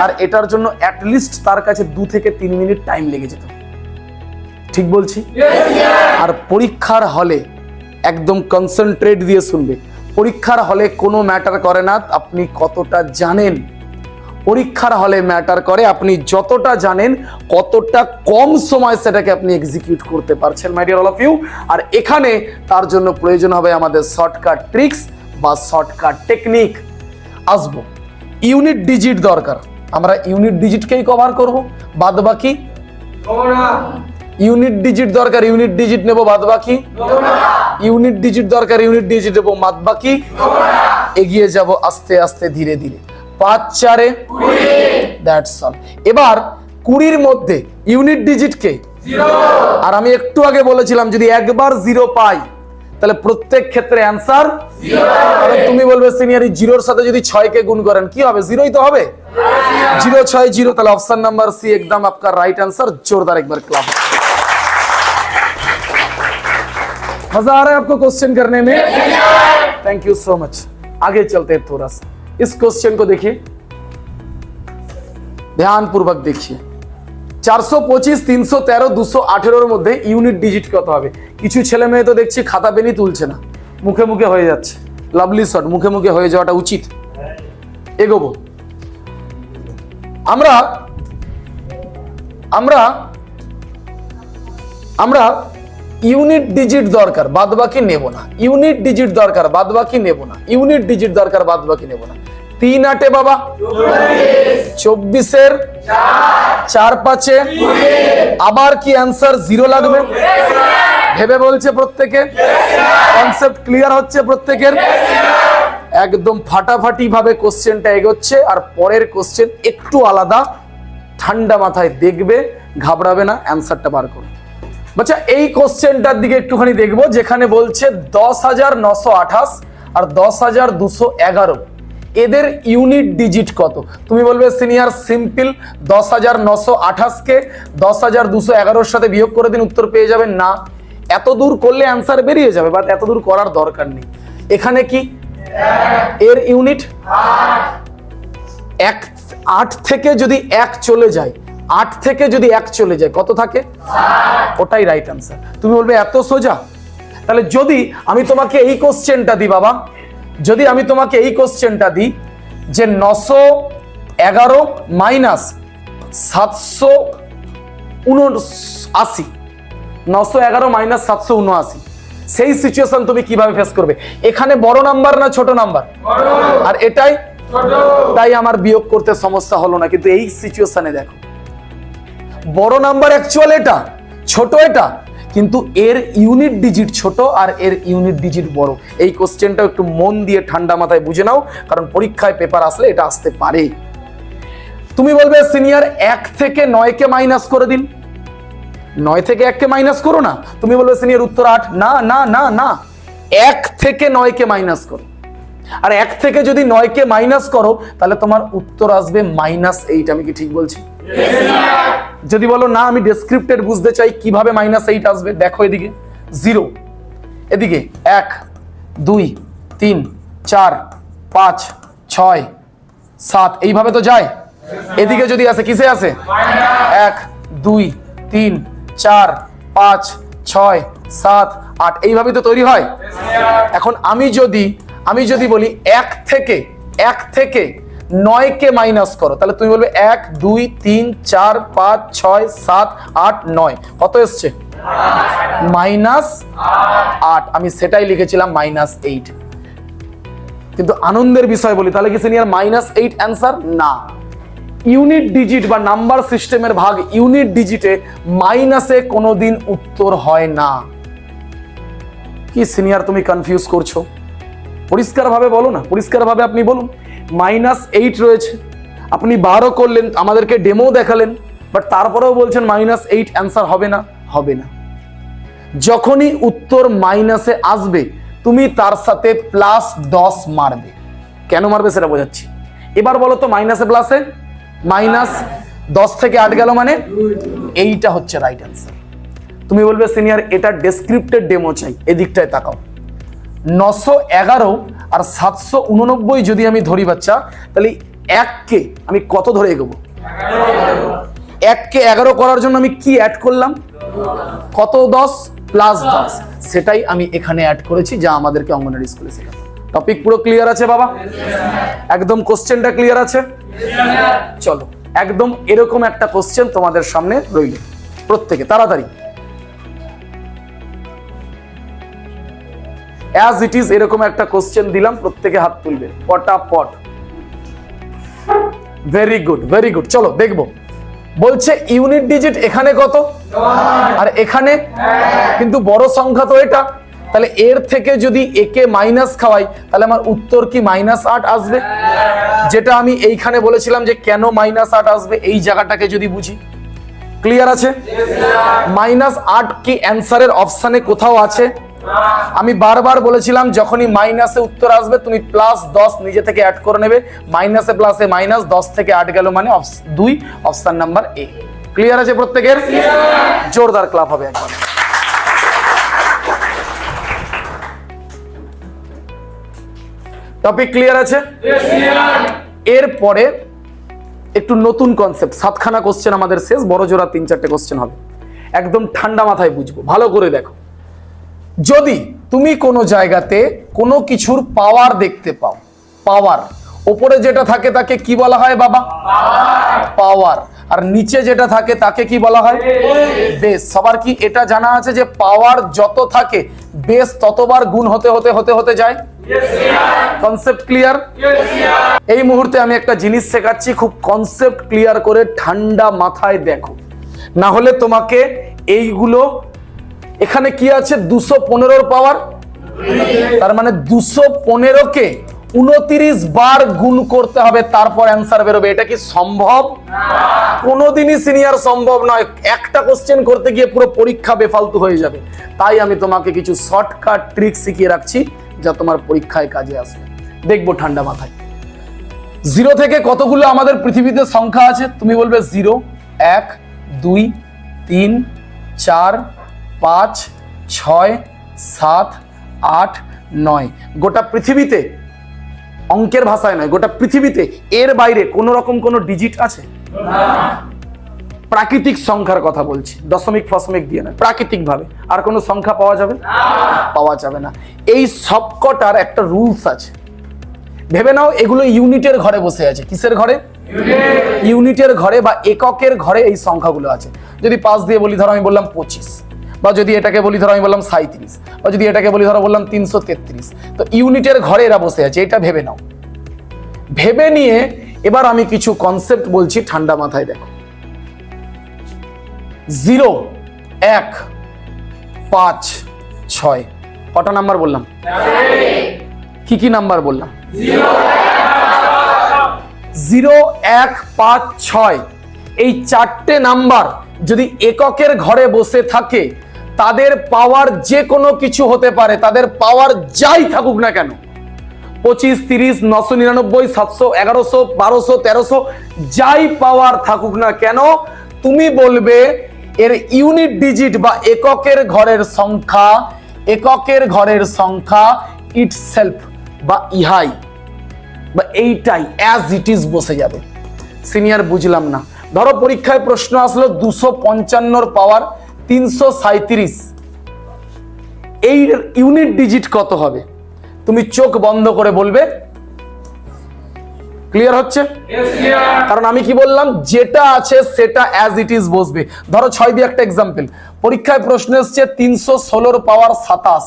Speaker 1: আর এটার জন্য অ্যাটলিস্ট তার কাছে 2 থেকে 3 মিনিট টাইম লেগে যেত। ঠিক বলছি? আর পরীক্ষার হলে একদম কনসেন্ট্রেট দিয়ে শুনবে, পরীক্ষার হলে কোনো ম্যাটার করে না আপনি কতটা জানেন, পরীক্ষার হলে ম্যাটার করে আপনি যতটা জানেন কতটা কম সময় সেটাকে আপনি এক্সিকিউট করতে পারছেন, my dear all of you. আর এখানে তার জন্য প্রয়োজন হবে আমাদের শর্টকাট ট্রিক্স বা শর্টকাট টেকনিক। আসবো ইউনিট ডিজিট দরকার, আমরা ইউনিট ডিজিটকেই কভার করব, বাদ বাকি ইউনিট ডিজিট দরকার, ইউনিট ডিজিট নেব, বাদ বাকি ইউনিট ডিজিট দরকার, ইউনিট ডিজিট নেব, বাদ বাকি এগিয়ে যাব আস্তে আস্তে ধীরে ধীরে। 5 4 20, দ্যাটস অল। এবার 20 মধ্যে ইউনিট ডিজিট কে 0, আর আমি একটু আগে বলেছিলাম যদি একবার 0 পাই তাহলে প্রত্যেক ক্ষেত্রে অ্যানসার 0। তাহলে তুমি বলবে সিনিয়র এই 0 এর সাথে যদি 6 কে গুণ করেন কি হবে? 0ই তো হবে। 0 6 0, তাহলে ऑप्शन नंबर सी एकदम आपका राइट आंसर। जोरदार एक बार क्लैप। मजा आ रहा है आपको क्वेश्चन करने में? Thank you so much. आगे चलते हैं थोड़ा सा, इस क्वेश्चन को देखिए, ध्यान पूर्वक देखिए। 425 313 218 এর মধ্যে ইউনিট ডিজিট কত হবে? কিছু ছেলে মেয়ে তো দেখছি খাতা পেনই তুলছে না, মুখে মুখে হয়ে যাচ্ছে। লাভলি শট, মুখে মুখে হয়ে যাওয়াটা উচিত। এগোবো আমরা আমরা আমরা ইউনিট ডিজিট দরকার, বাদ বাকি নেব না। ইউনিট ডিজিট দরকার, বাদ বাকি নেব না। ইউনিট ডিজিট দরকার, বাদ বাকি নেব না। 3 8 বাবা 24 এর 4 5 আবার কি অ্যান্সার 0 লাগবে? ভেবে বলছে প্রত্যেকে? কনসেপ্ট ক্লিয়ার হচ্ছে প্রত্যেকের? একদম ফাটাফাটি ভাবে কোশ্চেনটা এগোচ্ছে। আর পরের কোশ্চেন একটু আলাদা, ঠান্ডা মাথায় দেখবে, ঘাবড়াবে না, অ্যান্সারটা বার করবে। বাচ্চা এই কোশ্চেনটার দিকে একটুখানি দেখবো, যেখানে বলছে 10,928 আর 10,211 এদের ইউনিট ডিজিট কত? তুমি বলবে সিনিয়র সিম্পল 10,928 কে 10,211 এর সাথে বিয়োগ করে দিন, উত্তর পেয়ে যাবেন। না, এত দূর করলে অ্যান্সার বেরিয়ে যাবে, বাট এত দূর করার দরকার নেই। এখানে কি এর ইউনিট 8 থেকে যদি 1 চলে যায়, 8 থেকে যদি 1 চলে যায় কত থাকে? ওটাই রাইট আনসার। তুমি বলবে এত সোজা? তাহলে যদি আমি তোমাকে এই কোশ্চেনটা দিই বাবা, যদি আমি তোমাকে এই কোশ্চেনটা দিই যে 911 মাইনাস 779, 911 মাইনাস 779, সেই সিচুয়েশন তুমি কিভাবে ফেস করবে? এখানে বড় নাম্বার না ছোট নাম্বার? আর এটাই ছোট, তাই আমার বিয়োগ করতে সমস্যা হলো না। কিন্তু এই সিচুয়েশনে দেখো, বড় নাম্বার অ্যাকচুয়াল এটা, ছোট এটা, কিন্তু এর ইউনিট ডিজিট ছোট আর এর ইউনিট ডিজিট বড়। এই কোশ্চেনটা একটু মন দিয়ে ঠান্ডা মাথায় বুঝে নাও, কারণ পরীক্ষায় পেপার আসলে এটা আসতে পারে। তুমি বলবে সিনিয়র 1 থেকে 9 কে মাইনাস করে দিন। 9 থেকে 1 কে মাইনাস করো না। তুমি বলবে সিনিয়র উত্তর 8। না না না না, 1 থেকে 9 কে মাইনাস করো। আর 1 থেকে যদি 9 কে মাইনাস করো তাহলে তোমার উত্তর আসবে -8। আমি কি ঠিক বলছি? যদি বলো না আমি ডেসক্রিপ্টেড বুঝতে চাই কিভাবে -8 আসবে, দেখো এদিকে 0, এদিকে 1 2 3 4 5 6 7, এইভাবে তো যায়। এদিকে যদি আসে কিসে আসে? 1 2 3 4 5 6 7 8, এইভাবে তো তৈরি হয়। এখন আমি যদি বলি 1 থেকে 9 কে মাইনাস করো, তাহলে তুমি বলবে 1 2 3 4 5 6 7 8 9, কত এসছে? -8। আমি সেটাই লিখেছিলাম -8। কিন্তু আনন্দের বিষয় বলি, তাহলে কি সিনিয়র -8 অ্যান্সার? না, ইউনিট ডিজিট বা নাম্বার সিস্টেমের ভাগ ইউনিট ডিজিটে মাইনাসে কোনোদিন উত্তর হয় না। কি সিনিয়র তুমি কনফিউজ করছো? পরিষ্কার ভাবে বলো না, পরিষ্কার ভাবে আপনি বলুন। -8 রয়েছে আপনি 12 করলেন, আমাদেরকে ডেমো দেখালেন, বাট তারপরেও বলছেন -8 অ্যান্সার হবে না। হবে না। যখনই উত্তর মাইনাসে আসবে তুমি তার সাথে +10 মারবে। কেন মারবে সেটা বোঝাচ্ছি। এবার বলো তো মাইনাসে প্লাসে -10 থেকে 8 গেল মানে এইটা হচ্ছে রাইট অ্যান্সার। তুমি বলবে সিনিয়র এটা ডেসক্রিপ্টেড ডেমো চাই, এদিকটায় তাকাও। 911 আর 789 যদি আমি ধরি বাচ্চা, তাহলে 1কে আমি কত ধরে এগোবো? 1কে 11 করার জন্য আমি কি অ্যাড করলাম? কত? 10 +10। সেটাই আমি এখানে অ্যাড করেছি, যা আমাদেরকে অঙ্গনওয়াড়ি স্কুলে শেখানো। টপিক পুরো ক্লিয়ার আছে বাবা? একদম কোশ্চেনটা ক্লিয়ার আছে? চলো একদম এরকম একটা কোশ্চেন তোমাদের সামনে রইল, প্রত্যেকে তাড়াতাড়ি অ্যাজ ইট ইজ এরকম একটা কোশ্চেন দিলাম, প্রত্যেকে হাত তুলবে পটাপট। Very good, very good. চলো দেখবো। বলছে ইউনিট ডিজিট এখানে কত আর এখানে, কিন্তু বড় সংখ্যা তো এটা, তাহলে এর থেকে যদি একে মাইনাস খাওয়াই তাহলে আমার উত্তর কি -8 আসবে? যেটা আমি এইখানে বলেছিলাম যে কেন -8 আসবে, এই জায়গাটাকে যদি বুঝি। ক্লিয়ার আছে? -8 কি অ্যান্সারের অপশানে কোথাও আছে? আমি বারবার বলেছিলাম যখনই মাইনাসে উত্তর আসবে তুমি +10 নিজে থেকে অ্যাড করে নেবে। মাইনাসে প্লাসে মাইনাস, 10 থেকে 8 গেল মানে 2, অপশন নাম্বার এ। ক্লিয়ার আছে প্রত্যেকের? জোরদার ক্লাপ হবে একবার। টপিক ক্লিয়ার আছে? এরপরে একটু নতুন কনসেপ্ট, 7খানা কোশ্চেন আমাদের শেষ, বড় জোড়া 3-4টে কোশ্চেন হবে। একদম ঠান্ডা মাথায় বুঝবো, ভালো করে দেখো। যদি তুমি কোনো জায়গাতে কোনো কিছুর পাওয়ার দেখতে পাও, পাওয়ার উপরে যেটা থাকে তাকে কি বলা হয় বাবা? পাওয়ার। আর নিচে যেটা থাকে তাকে কি বলা হয়? বেস। সবার কি এটা জানা আছে যে পাওয়ার যত থাকে বেস ততবার গুণ হতে হতে হতে হতে যায়? Concept clear? এই মুহূর্তে আমি একটা জিনিস শেখাচ্ছি, খুব কনসেপ্ট ক্লিয়ার করে ঠান্ডা মাথায় দেখো, না হলে তোমাকে এইগুলো, এখানে কি আছে 215 পাওয়ার, তার মানে 215কে 29 বার গুণ করতে হবে, তারপর অ্যান্সার বেরোবে। এটা কি সম্ভব? কোনোদিনই সিনিয়র সম্ভব নয়। একটা কোশ্চেন করতে গিয়ে পুরো পরীক্ষা বেফালতু হয়ে যাবে। তাই আমি তোমাকে কিছু শর্টকাট ট্রিক শিখিয়ে রাখছি, যা তোমার পরীক্ষায় কাজে আসবে। দেখবো ঠান্ডা মাথায়। 0 থেকে কতগুলো আমাদের পৃথিবীতে সংখ্যা আছে? তুমি বলবে 0, 1, 2, 3, 4, 5, 6, 7, 8, 9। গোটা পৃথিবীতে, অঙ্কের ভাষায় নয়, গোটা পৃথিবীতে এর বাইরে কোন রকম কোন ডিজিট আছে? প্রাকৃতিক সংখ্যার কথা বলছি, দশমিক ফসমিক দিয়ে নয়, প্রাকৃতিক ভাবে আর কোন সংখ্যা পাওয়া যাবে? পাওয়া যাবে না। এই সবকটার একটা রুলস আছে। ভেবে নাও এগুলো ইউনিটের ঘরে বসে আছে। কিসের ঘরে? ইউনিটের ঘরে বা এককের ঘরে এই সংখ্যাগুলো আছে। যদি 5 দিয়ে বলি, ধরো আমি বললাম 25, বা যদি এটাকে বলি ধরো আমি বললাম 37, বা যদি এটাকে বলি ধরো বললাম 333, তো ইউনিটের ঘরে এরা বসে আছে। এটা ভেবে নাও। ভেবে নিয়ে এবার আমি কিছু কনসেপ্ট বলছি, ঠান্ডা মাথায় দেখো। 0, 1, 5, 6 কটা নাম্বার বললাম? কি কি নাম্বার বললাম? 0, 1, 5, 6 এই 4টে নাম্বার যদি এককের ঘরে বসে থাকে, তাদের পাওয়ার যে কোনো কিছু হতে পারে। তাদের পাওয়ার যাই থাকুক না কেন, 25, 30, 999, 700, 1100, 1200, 1300, যাই পাওয়ার থাকুক না কেন, তুমি বলবে এর ইউনিট ডিজিট বা এককের ঘরের সংখ্যা, এককের ঘরের সংখ্যা ইটসেলফ বা ইহাই বা এইটাই অ্যাজ ইট ইজ বসে যাবে। সিনিয়র বুঝলাম না। ধরো পরীক্ষায় প্রশ্ন আসলো 255 পাওয়ার 337, এই ইউনিট ডিজিট কত হবে? তুমি চোখ বন্ধ করে বলবে। ক্লিয়ার হচ্ছে? কারণ আমি কি বললাম, যেটা আছে সেটা অ্যাজ ইট ইজ বসবে। ধরো 6 দিয়ে একটা এক্সাম্পল, পরীক্ষায় প্রশ্ন এসছে 316 পাওয়ার 27,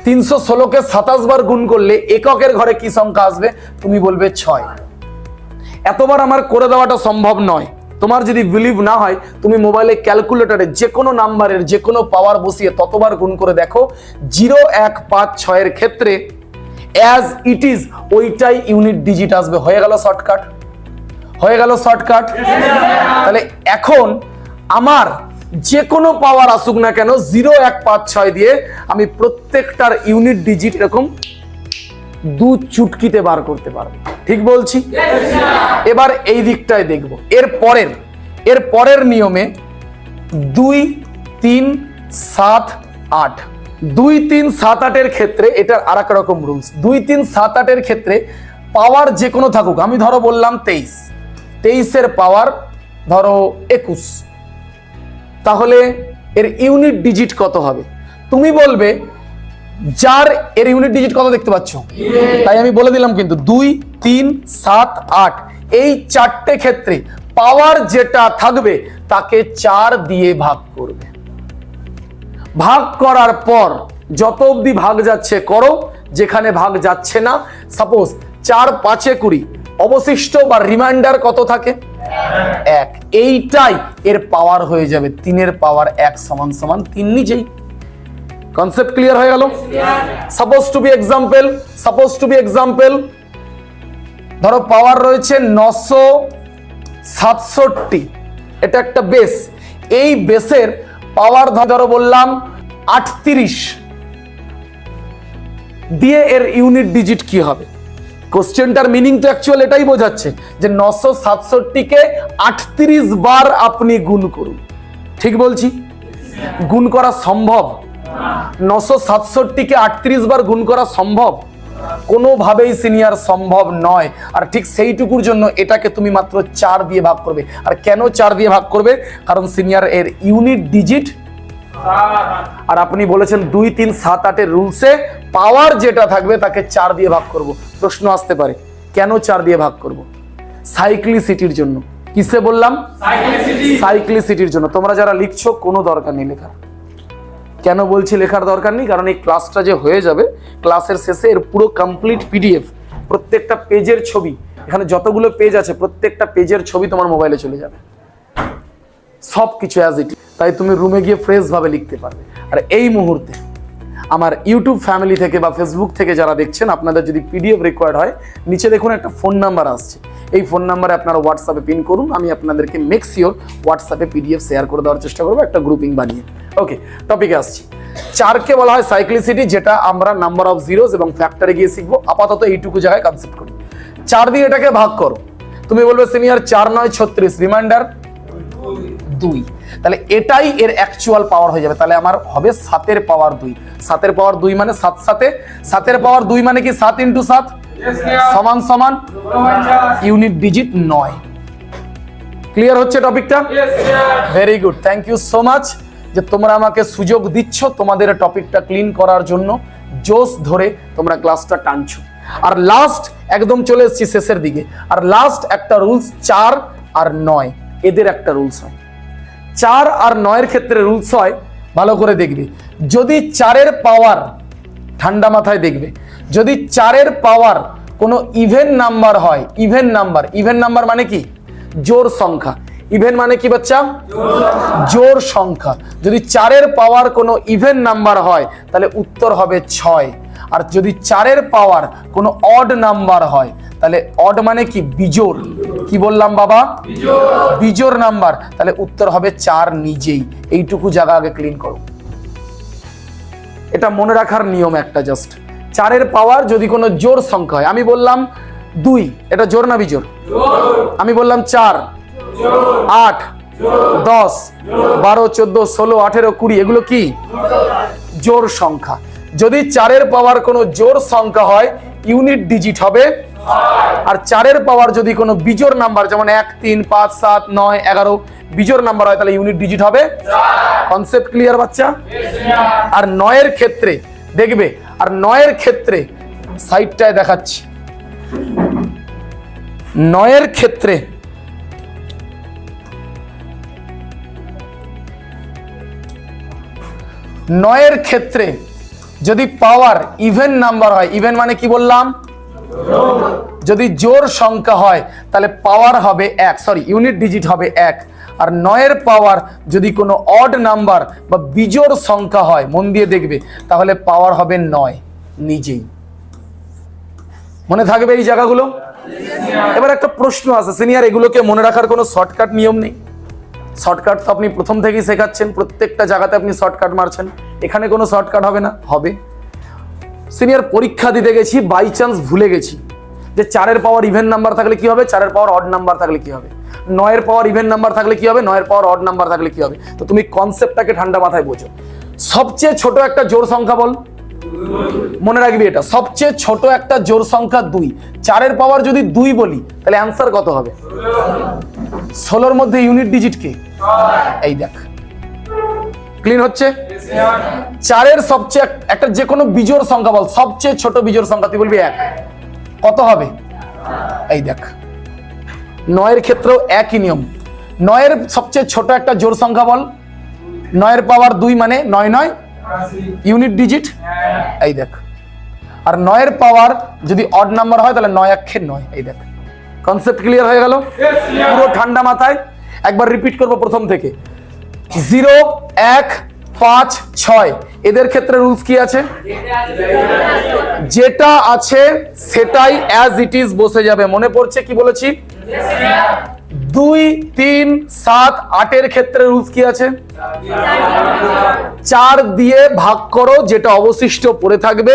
Speaker 1: 316কে 27 বার গুণ করলে এককের ঘরে কি সংখ্যা আসবে? তুমি বলবে 6। এতবার আমার করে দেওয়াটা সম্ভব নয়। তোমার যদি বিলিভ না হয়, তুমি মোবাইলে ক্যালকুলেটরে যে কোনো নাম্বারের যে কোনো পাওয়ার বসিয়ে ততবার গুণ করে দেখো। 0, 1, 5, 6 এর ক্ষেত্রে অ্যাজ ইট ইজ ওইটাই ইউনিট ডিজিট আসবে। হয়ে গেল শর্টকাট। হয়ে গেল শর্টকাট। তাহলে এখন আমার যে কোনো পাওয়ার আসুক না কেন 0 1 5 6 দিয়ে আমি প্রত্যেকটার ইউনিট ডিজিট এরকম 2 চুটকিতে বার করতে পারবো। ঠিক বলছি? এবার এই দিকটায় দেখব। এর পরের নিয়মে 2 3 7 8 2 3 7 8 এর ক্ষেত্রে এটার আর এক রকম রুলস। 2 3 7 8 এর ক্ষেত্রে পাওয়ার যে কোনো থাকুক, আমি ধরো বললাম 23 এর পাওয়ার ধরো 21, তাহলে এর ইউনিট ডিজিট কত হবে? তুমি বলবে যার এর ইউনিট ডিজিট কত দেখতে পাচ্ছ, তাই আমি বলে দিলাম কিন্তু 2 3 7 8 এই চারটে ক্ষেত্রে পাওয়ার যেটা থাকবে তাকে 4 দিয়ে ভাগ করবে। ভাগ করার পর যত অবধি ভাগ যাচ্ছে করো, যেখানে ভাগ যাচ্ছে না, সাপোজ 4 5 20, অবশিষ্ট বা রিমাইন্ডার কত থাকে? 1। এইটাই এর পাওয়ার হয়ে যাবে। 3 এর পাওয়ার 1 সমান সমান 3 নিজেই। কনসেপ্ট ক্লিয়ার হয়ে গেল? সাপোজ টু বি এক্সাম্পল ধরো পাওয়ার রয়েছে 967, এটা একটা বেস। এই বেসের পাওয়ার ধরো বললাম 38 দিয়ে এর ইউনিট ডিজিট কি হবে? কোশ্চেনটার মিনিং তো অ্যাকচুয়াল এটাই বোঝাচ্ছে যে 967 কে 38 বার আপনি গুণ করুন। ঠিক বলছি? গুণ করা সম্ভব? 967 কে 38 বার গুণ করা সম্ভব? কোনোভাবেই সিনিয়র সম্ভব নয়। আর ঠিক সেইটুকুর জন্য এটাকে তুমি মাত্র 4 দিয়ে ভাগ করবে। আর কেন 4 দিয়ে ভাগ করবে? কারণ সিনিয়র এর ইউনিট ডিজিট, আর আপনি বলেছেন 2 3 7 8 এর রুলসে পাওয়ার যেটা থাকবে তাকে 4 দিয়ে ভাগ করব। প্রশ্ন আসতে পারে কেন 4 দিয়ে ভাগ করব? সাইক্লিসিটির জন্য। কিসে বললাম? সাইক্লিসিটির জন্য। তোমরা যারা লিখছো কোনো দরকার নেই লেখার। কেন বলছি লেখার দরকার নেই? কারণ এই ক্লাসটা যে হয়ে যাবে, ক্লাসের শেষে এর পুরো কমপ্লিট পিডিএফ, প্রত্যেকটা পেজের ছবি, এখানে যতগুলো পেজ আছে প্রত্যেকটা পেজের ছবি তোমার মোবাইলে চলে যাবে, সব কিছু অ্যাজ ইট। তাই তুমি রুমে গিয়ে ফ্রেশ ভাবে লিখতে পারবে। আর এই মুহূর্তে আমার ইউটিউব ফ্যামিলি থেকে বা ফেসবুক থেকে যারা দেখছেন, আপনাদের যদি পিডিএফ রিকোয়ার্ড হয়, নিচে দেখুন একটা ফোন নাম্বার আসছে। এই ফোন নাম্বারে আপনারা হোয়াটসঅ্যাপে পিন করুন। আমি আপনাদেরকে মেক শিওর হোয়াটসঅ্যাপে পিডিএফ শেয়ার করে দেওয়ার চেষ্টা করবো, একটা গ্রুপিং বানিয়ে। ওকে, টপিকে আসছি। 4কে বলা হয় সাইক্লিসিটি, যেটা আমরা নাম্বার অফ জিরোস এবং ফ্যাক্টরে গিয়ে শিখবো। আপাতত এইটুকু জায়গায় কনসেপ্ট করি। 4 দিয়ে এটাকে ভাগ করো। তুমি বলবে সিনিয়র 4 9 36, রিমাইন্ডার 2। তাহলে এটাই এর অ্যাকচুয়াল পাওয়ার হয়ে যাবে। তাহলে আমার হবে 7 এর পাওয়ার 2। 7 এর পাওয়ার 2 মানে 7 7 এর পাওয়ার 2 মানে কি 7 × 7 সমান সমান ইউনিট ডিজিট 9। ক্লিয়ার হচ্ছে টপিকটা? Very good, thank you so much যে তোমরা আমাকে সুযোগ দিচ্ছ তোমাদের টপিকটা ক্লিন করার জন্য। জোশ ধরে তোমরা ক্লাসটা টানছো। আর লাস্ট একদম চলে এসেছি শেষের দিকে। আর লাস্ট একটা রুলস 4 আর 9 এদের একটা রুলস হয়। 4 আর 9 এর ক্ষেত্রে রুলস হয়, ভালো করে দেখবে। যদি 4 এর পাওয়ার, ঠান্ডা মাথায় দেখবে, যদি 4 এর পাওয়ার কোনো ইভেন নাম্বার হয়, ইভেন নাম্বার মানে কি? জোড় সংখ্যা। ইভেন মানে কি বাচ্চা? জোড় সংখ্যা। যদি 4 এর পাওয়ার কোনো ইভেন নাম্বার হয় তাহলে উত্তর হবে 6। আর যদি 4 এর পাওয়ার কোনো অড নাম্বার হয় তাহলে অড মানে কি? বিজোড়। কি বললাম বাবা? বিজোড় নাম্বার, তাহলে উত্তর হবে 4 নিজেই। এইটুকু জায়গা আগে ক্লিন করো। এটা মনে রাখার নিয়ম একটা জাস্ট। 4 এর পাওয়ার যদি কোনো জোড় সংখ্যা হয়, আমি বললাম 2, এটা জোড় না বিজোড়? আমি বললাম 4 8 10 12 14 16 18 20, এগুলো কি? জোড় সংখ্যা। যদি 4 এর পাওয়ার কোনো জোড় সংখ্যা হয় ইউনিট ডিজিট হবে। আর 4 এর পাওয়ার যদি কোনো বিজোড় নাম্বার, যেমন 1 3 5 7 9 11 বিজোড় নাম্বার হয় তাহলে ইউনিট ডিজিট হবে। কনসেপ্ট ক্লিয়ার বাচ্চা? আর 9 এর ক্ষেত্রে দেখবে, আর 9 এর ক্ষেত্রে সাইডটায় দেখাচ্ছি। 9 এর ক্ষেত্রে যদি পাওয়ার ইভেন নাম্বার হয়, ইভেন মানে কি বললাম? যদি জোড় সংখ্যা হয় তাহলে পাওয়ার হবে 1, ইউনিট ডিজিট হবে 1। আর 9 এর পাওয়ার যদি কোনো অড নাম্বার বা বিজোড় সংখ্যা হয়, মন দিয়ে দেখবে, তাহলে পাওয়ার হবে 9 নিজেই। মনে থাকবে এই জায়গাগুলো? এবার একটা প্রশ্ন আছে সিনিয়র, এগুলোকে মনে রাখার কোনো শর্টকাট নিয়ম নেই? শর্টকাট তো আপনি প্রথম থেকেই শেখাচ্ছেন, প্রত্যেকটা জায়গাতে আপনি শর্টকাট মারছেন, এখানে কোনো শর্টকাট হবে না? হবে। সিনিয়র পরীক্ষা দিতে গেছি, বাই চান্স ভুলে গেছি যে 4-এর পাওয়ার ইভেন নাম্বার থাকলে কি হবে, 4-এর পাওয়ার অড নাম্বার থাকলে কি হবে, 9-এর পাওয়ার ইভেন নাম্বার থাকলে কি হবে, 9-এর পাওয়ার অড নাম্বার থাকলে কি হবে। তো তুমি কনসেপ্টটাকে ঠান্ডা মাথায় বোঝো। সবচেয়ে ছোট একটা জোড় সংখ্যা বল, মনে রাখবি এটা, সবচেয়ে ছোট একটা জোড় সংখ্যা 2। 4-এর পাওয়ার যদি 2 বলি তাহলে অ্যান্সার কত হবে? 16-র মধ্যে ইউনিট ডিজিট কি? এই দেখ, ক্লিন হচ্ছে? 4-এর সবচেয়ে একটা যে কোনো বিজোড় সংখ্যা বল, সবচেয়ে ছোট বিজোড় সংখ্যা, তুই বলবি 1, কত হবে? এই দেখ। 9-এর ক্ষেত্রেও একই নিয়ম। 9-এর সবচেয়ে ছোট একটা জোড় সংখ্যা বল, 9-এর পাওয়ার 2 মানে 9 ইউনিট ডিজিট। এই দেখ। আর 9-এর পাওয়ার যদি অড নাম্বার হয় তাহলে 9 1 9। এই দেখ, কনসেপ্ট ক্লিয়ার হয়ে গেল? পুরো ঠান্ডা মাথায় একবার রিপিট করব প্রথম থেকে। 0 1 5 6 এদের ক্ষেত্রে রুলস কি আছে? যেটা আছে সেটাই অ্যাজ ইট ইজ বসে যাবে। মনে পড়ছে কি বলেছি? 2 3 7 8-এর ক্ষেত্রে রুলস কি আছে? 4 দিয়ে ভাগ করো, যেটা অবশিষ্ট পড়ে থাকবে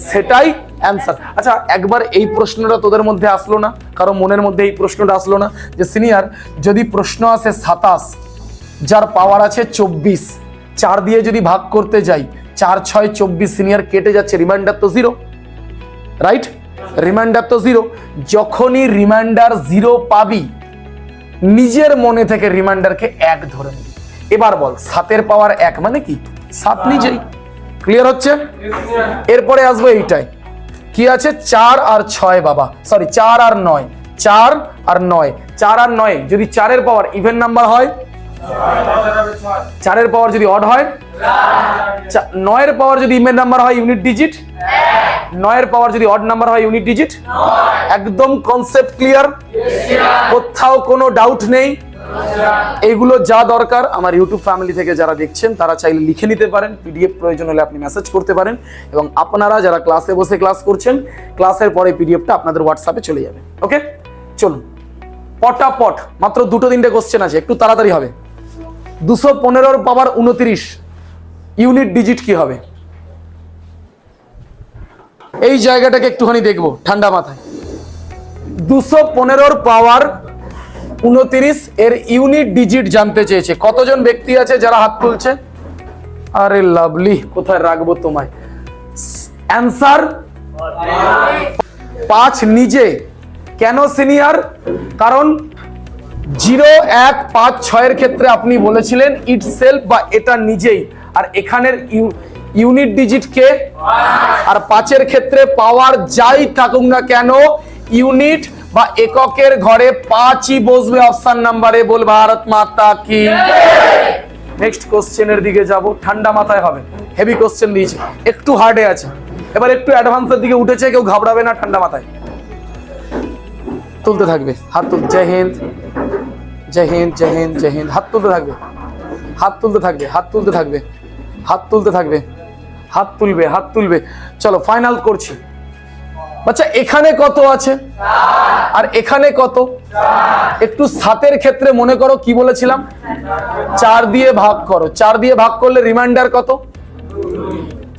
Speaker 1: সেটাই অ্যান্সার। আচ্ছা, একবার এই প্রশ্নটা তোদের মধ্যে আসলো না? কারো মনের মধ্যে এই প্রশ্নটা আসলো না যে সিনিয়র যদি প্রশ্ন আসে 27 যার পাওয়ার আছে 24, 4 দিয়ে যদি ভাগ করতে যাই 4 6 24, সিনিয়র কেটে যাচ্ছে, রিমাইন্ডার তো 0, রাইট? রিমাইন্ডার তো 0। যখনই রিমাইন্ডার 0 পাবি নিজের মনে থেকে রিমাইন্ডারকে 1 ধরে নিবি। এবার বল 7-এর পাওয়ার 1 মানে কি? 7 নিজেই। ক্লিয়ার হচ্ছে? এরপরে আসবো এইটাই, কি আছে? 4 আর 6 বাবা, সরি 4 আর 9, 4 আর 9, 4 আর 9 যদি 4-এর পাওয়ার ইভেন নাম্বার হয়, 4-এর পাওয়ার যদি অড হয়, 9-এর পাওয়ার যদি ইভেন নাম্বার হয় ইউনিট ডিজিট, 9-এর পাওয়ার যদি অড নাম্বার হয় ইউনিট ডিজিট। একদম কনসেপ্ট ক্লিয়ার? কোথাও কোনো ডাউট নেই? এইগুলো যা দরকার আমার ইউটিউব ফ্যামিলি থেকে যারা দেখছেন তারা চাইলে লিখে নিতে পারেন, পিডিএফ প্রয়োজন হলে আপনি মেসেজ করতে পারেন, এবং আপনারা যারা ক্লাসে বসে ক্লাস করছেন ক্লাসের পরে পিডিএফটা আপনাদের হোয়াটসঅ্যাপে চলে যাবে। ওকে, চলুন পটাপট, মাত্র 2-3টে কোশ্চেন আছে, একটু তাড়াতাড়ি হবে। 215-এর পাওয়ার 29 ইউনিট ডিজিট কি হবে? এই জায়গাটাকে একটুখানি দেখবো ঠান্ডা মাথায়। 215-এর পাওয়ার 29 এর ইউনিট ডিজিট জানতে চেয়েছে। কতজন ব্যক্তি আছে যারা হাত তুলছে? আরে লাভলি, কোথায় রাখবো তোমায়? অ্যান্সার 5 নিজে। কেন সিনিয়র? কারণ 0 1 5 6-এর ক্ষেত্রে আপনি বলেছিলেন ইটসেলফ বা এটা নিজেই, আর এখানের ইউনিট ডিজিট কে? আর 5-এর ক্ষেত্রে পাওয়ার যাই থাকুক না কেন ইউনিট বা এককের ঘরে 5ই বসবে অপশন নাম্বারে। বল ভারত মাতা কি। নেক্সট কোশ্চেনের দিকে যাব, ঠান্ডা মাথায় হবে। হেভি কোশ্চেন দিয়েছে, একটু হার্ডে আছে, এবার একটু অ্যাডভান্সের দিকে উঠেছে, কেউ ঘাবড়াবে না, ঠান্ডা মাথায় তুলতে থাকবে হাত। তুল, জয় হিন্দ জয় হিন্দ জয় হিন্দ জয় হিন্দ। হাত তুলতে থাকবে, হাত তুলতে থাকবে, হাত তুলতে থাকবে, হাত তুলতে থাকবে, হাত তুলবে, হাত তুলবে। চলো ফাইনাল করছি। আচ্ছা, এখানে কত আছে আর এখানে কত? একটু 7-এর ক্ষেত্রে মনে করো কি বলেছিলাম? 4 দিয়ে ভাগ করো। 4 দিয়ে ভাগ করলে রিমাইন্ডার কত?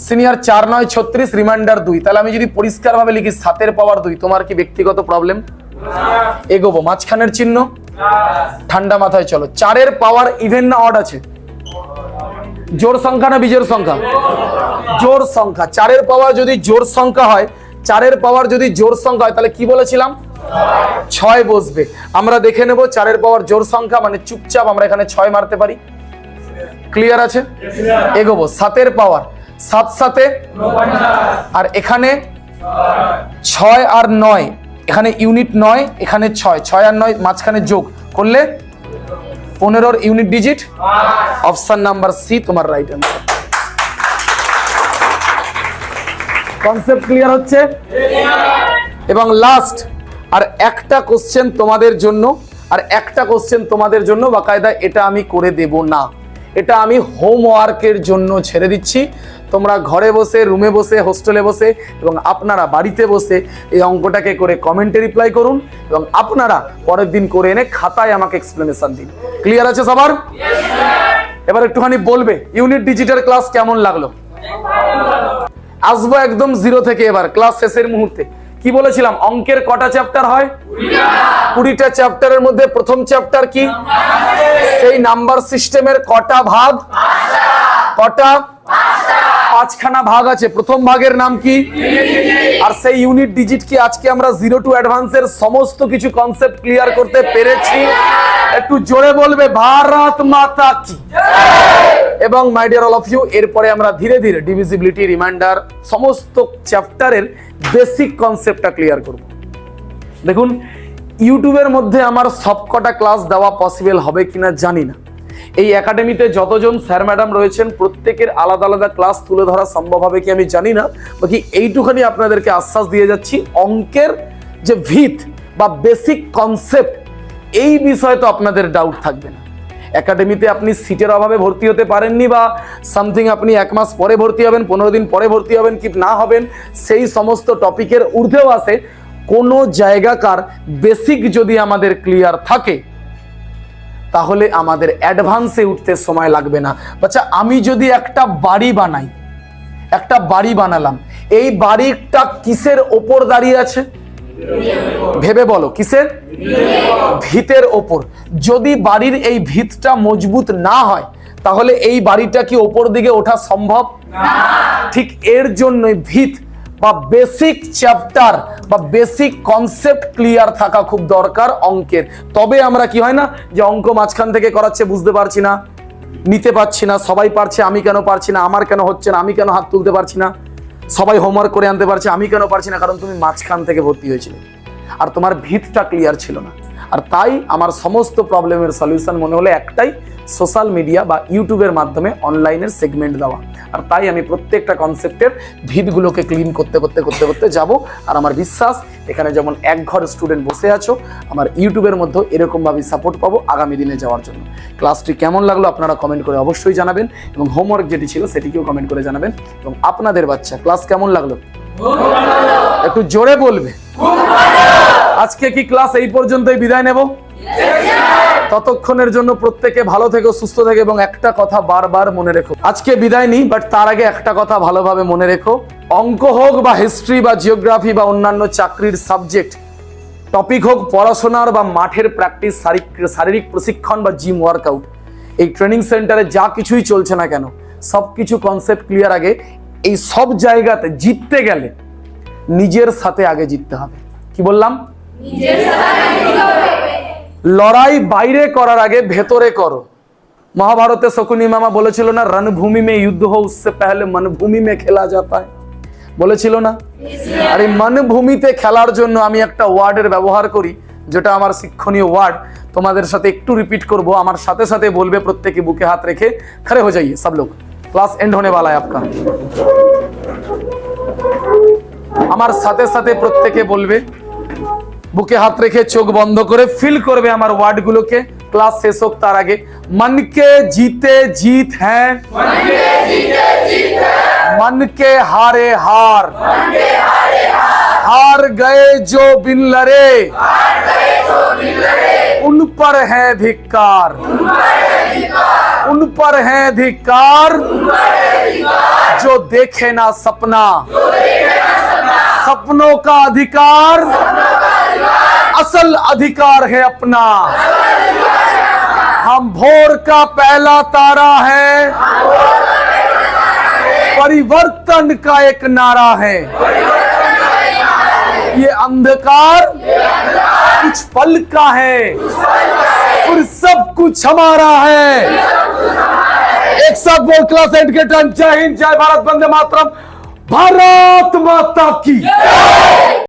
Speaker 1: Senior 4 9 36, reminder 2। তাহলে আমি যদি পরিষ্কার ভাবে লিখি 7-এর পাওয়ার 2, তোমার কি ব্যক্তিগত প্রবলেম? এগোবো, মাঝখানের চিহ্ন ঠান্ডা মাথায় চলো। 4-এর পাওয়ার ইভেন না অড আছে? জোড় সংখ্যা না বিজোড় সংখ্যা? জোড় সংখ্যা। 4-এর পাওয়ার যদি জোড় সংখ্যা হয়, 4-এর পাওয়ার যদি জোড় সংখ্যা হয় তাহলে কি বলেছিলাম? 6 বসবে। আমরা দেখে নেব 4-এর পাওয়ার জোড় সংখ্যা মানে চুপচাপ আমরা এখানে 6 মারতে পারি। ক্লিয়ার আছে? এগোবো। 7-এর পাওয়ার 7 7 আর এখানে 6 আর 9, এখানে ইউনিট 9, এখানে 6, 6 আর 9 মাঝখানে যোগ করলে 15-র unit digit. Option number C তোমার রাইট অ্যান্সার। কনসেপ্ট ক্লিয়ার হচ্ছে? এবং লাস্ট আর একটা কোশ্চেন তোমাদের জন্য, আর একটা কোশ্চেন তোমাদের জন্য বাকায়দা, এটা আমি করে দেব না। এটা আমি হোমওয়ার্কের জন্য ছেড়ে দিচ্ছি। তোমরা ঘরে বসে, রুমে বসে, হোস্টেলে বসে এবং আপনারা বাড়িতে বসে এই অঙ্কটাকে করে কমেন্টে রিপ্লাই করুন এবং আপনারা পরের দিন করে এনে খাতায় আমাকে এক্সপ্লেনেশন দিন। ক্লিয়ার আছে সবার? এবার একটুখানি বলবে ইউনিট ডিজিটাল ক্লাস কেমন লাগলো। আসবো একদম জিরো থেকে। এবার ক্লাস শেষের মুহূর্তে কি বলেছিলাম, অঙ্কের কটা চ্যাপ্টার হয়? 20টা চ্যাপ্টারের মধ্যে প্রথম চ্যাপ্টার কি? সেই নাম্বার সিস্টেমের কটা ভাগ? কটা? 5খানা ভাগ আছে। প্রথম ভাগের নাম কি? আর সেই ইউনিট ডিজিট কি আজকে আমরা জিরো টু অ্যাডভান্সের সমস্ত কিছু কনসেপ্ট ক্লিয়ার করতে পেরেছি? একটু জোরে বলবে ভারত মাতা কি। এবং my dear all of you, এরপরে আমরা ধীরে ধীরে ডিভিজিবিলিটি, রিমাইন্ডার, সমস্ত চ্যাপ্টারের বেসিক কনসেপ্টটা ক্লিয়ার করব। দেখুন, ইউটিউবের মধ্যে আমার সবকটা ক্লাস দেওয়া পসিবল হবে কিনা জানি না। এই একাডেমিতে যতজন স্যার ম্যাডাম রয়েছেন প্রত্যেকের আলাদা আলাদা ক্লাস তুলে ধরা সম্ভব হবে কি আমি জানি না। বাকি এইটুখানি আপনাদেরকে আশ্বাস দিয়ে যাচ্ছি, অঙ্কের যে ভিত বা বেসিক কনসেপ্ট, এই বিষয়ে তো আপনাদের ডাউট থাকবে না। একাডেমিতে আপনি সিটের অভাবে ভর্তি হতে পারেননি বা সামথিং আপনি 1 মাস পরে ভর্তি হবেন, 15 দিন পরে ভর্তি হবেন কি না হবেন, সেই সমস্ত টপিকের ঊর্ধ্বেও আসে কোনো জায়গাকার বেসিক যদি আমাদের ক্লিয়ার থাকে তাহলে আমাদের অ্যাডভান্সে উঠতে সময় লাগবে না। বাচ্চা, আমি যদি একটা বাড়ি বানাই, একটা বাড়ি বানালাম, এই বাড়িটা কিসের ওপর দাঁড়িয়ে আছে? ভেবে বলো, কিসের? ভিতের ওপর। যদি বাড়ির এই ভিতটা মজবুত না হয় তাহলে এই বাড়িটা কি ওপর দিকে ওঠা সম্ভব? ঠিক এর জন্যই ভিত বা বেসিক চ্যাপ্টার বা বেসিক কনসেপ্ট ক্লিয়ার থাকা খুব দরকার অঙ্কের। তবে আমরা কি হয় না যে অঙ্ক মাঝখান থেকে করাচ্ছে, বুঝতে পারছি না, নিতে পারছি না, সবাই পারছে আমি কেন পারছি না, আমার কেন হচ্ছে না, আমি কেন হাত তুলতে পারছি না, সবাই হোমওয়ার্ক করে আনতে পারছে আমি কেন পারছি না, কারণ তুমি মাঝখান থেকে ভর্তি হয়েছিলে আর তোমার ভিতটা ক্লিয়ার ছিল না। আর তাই আমার সমস্ত প্রবলেমের সলিউশন মনে হলো একটাই, সোশ্যাল মিডিয়া বা ইউটিউবের মাধ্যমে অনলাইনের সেগমেন্ট দেওয়া। আর তাই আমি প্রত্যেকটা কনসেপ্টের ভিতগুলোকে ক্লিন করতে করতে করতে করতে যাব। আর আমার বিশ্বাস এখানে যেমন এক ঘর স্টুডেন্ট বসে আছো, আমার ইউটিউবের মধ্যে এরকমভাবে সাপোর্ট পাবো আগামী দিনে যাওয়ার জন্য। ক্লাসটি কেমন লাগলো আপনারা কমেন্ট করে অবশ্যই জানাবেন এবং হোমওয়ার্ক যেটি ছিল সেটিকেও কমেন্ট করে জানাবেন। এবং আপনাদের বাচ্চা ক্লাস কেমন লাগলো একটু জোরে বলবে। আজকে কি ক্লাস এই পর্যন্তই বিদায় নেব? ততক্ষণের জন্য প্রত্যেকে ভালো থেকো, সুস্থ থেকো এবং একটা কথা বারবার মনে রেখো, আজকে বিদায় নিই বাট তার আগে একটা কথা ভালোভাবে মনে রেখো, অঙ্ক হোক বা হিস্ট্রি বা জিওগ্রাফি বা অন্যান্য চাকরির সাবজেক্ট, টপিক হোক পড়াশোনার বা মাঠের প্র্যাকটিস, শারীরিক প্রশিক্ষণ বা জিম ওয়ার্কআউট, এই ট্রেনিং সেন্টারে যা কিছুই চলছে না কেন সব কিছু কনসেপ্ট ক্লিয়ার। আগে এই সব জায়গাতে জিততে গেলে নিজের সাথে আগে জিততে হবে। কি বললাম? লড়াই বাইরে করার আগে ভেতরে করো। মহাভারতে শকুনি মামা বলেছিল না, রণভূমি মে যুদ্ধ হো উসসে পহলে মনভূমি মে খেলা যাতা है, বলেছিল না? আর এই মনভূমিতে খেলার জন্য আমি একটা ওয়ার্ডের ব্যবহার করি যেটা আমার শিক্ষণীয় ওয়ার্ড, তোমাদের সাথে একটু রিপিট করব, আমার সাথে সাথে বলবে প্রত্যেকে বুকে হাত রেখে। खड़े हो जाइए सब लोग, क्लास एंड होने वाला है आपका। আমার সাথে সাথে প্রত্যেকে বলবে, বুকে হাত রেখে চোখ বন্ধ করে ফিল করবে আমার ওয়ার্ডগুলোকে। ক্লাস শেষ হোক তার আগে, मन के जीते जीत है, मन के हारे हार, हार गए जो बिन लड़े, उन पर है धिक्कार, उन पर है धिक्कार, जो देखे ना सपना, सपनों का अधिकार, असल अधिकार है अपना। हम भोर का पहला तारा है, परिवर्तन का एक नारा है। ये अंधकार कुछ पल का है, फिर सब कुछ हमारा है। एक साथ बोल क्लास एंड के टाइम, जय हिंद, जय भारत, वंदे मातरम, भारत माता की।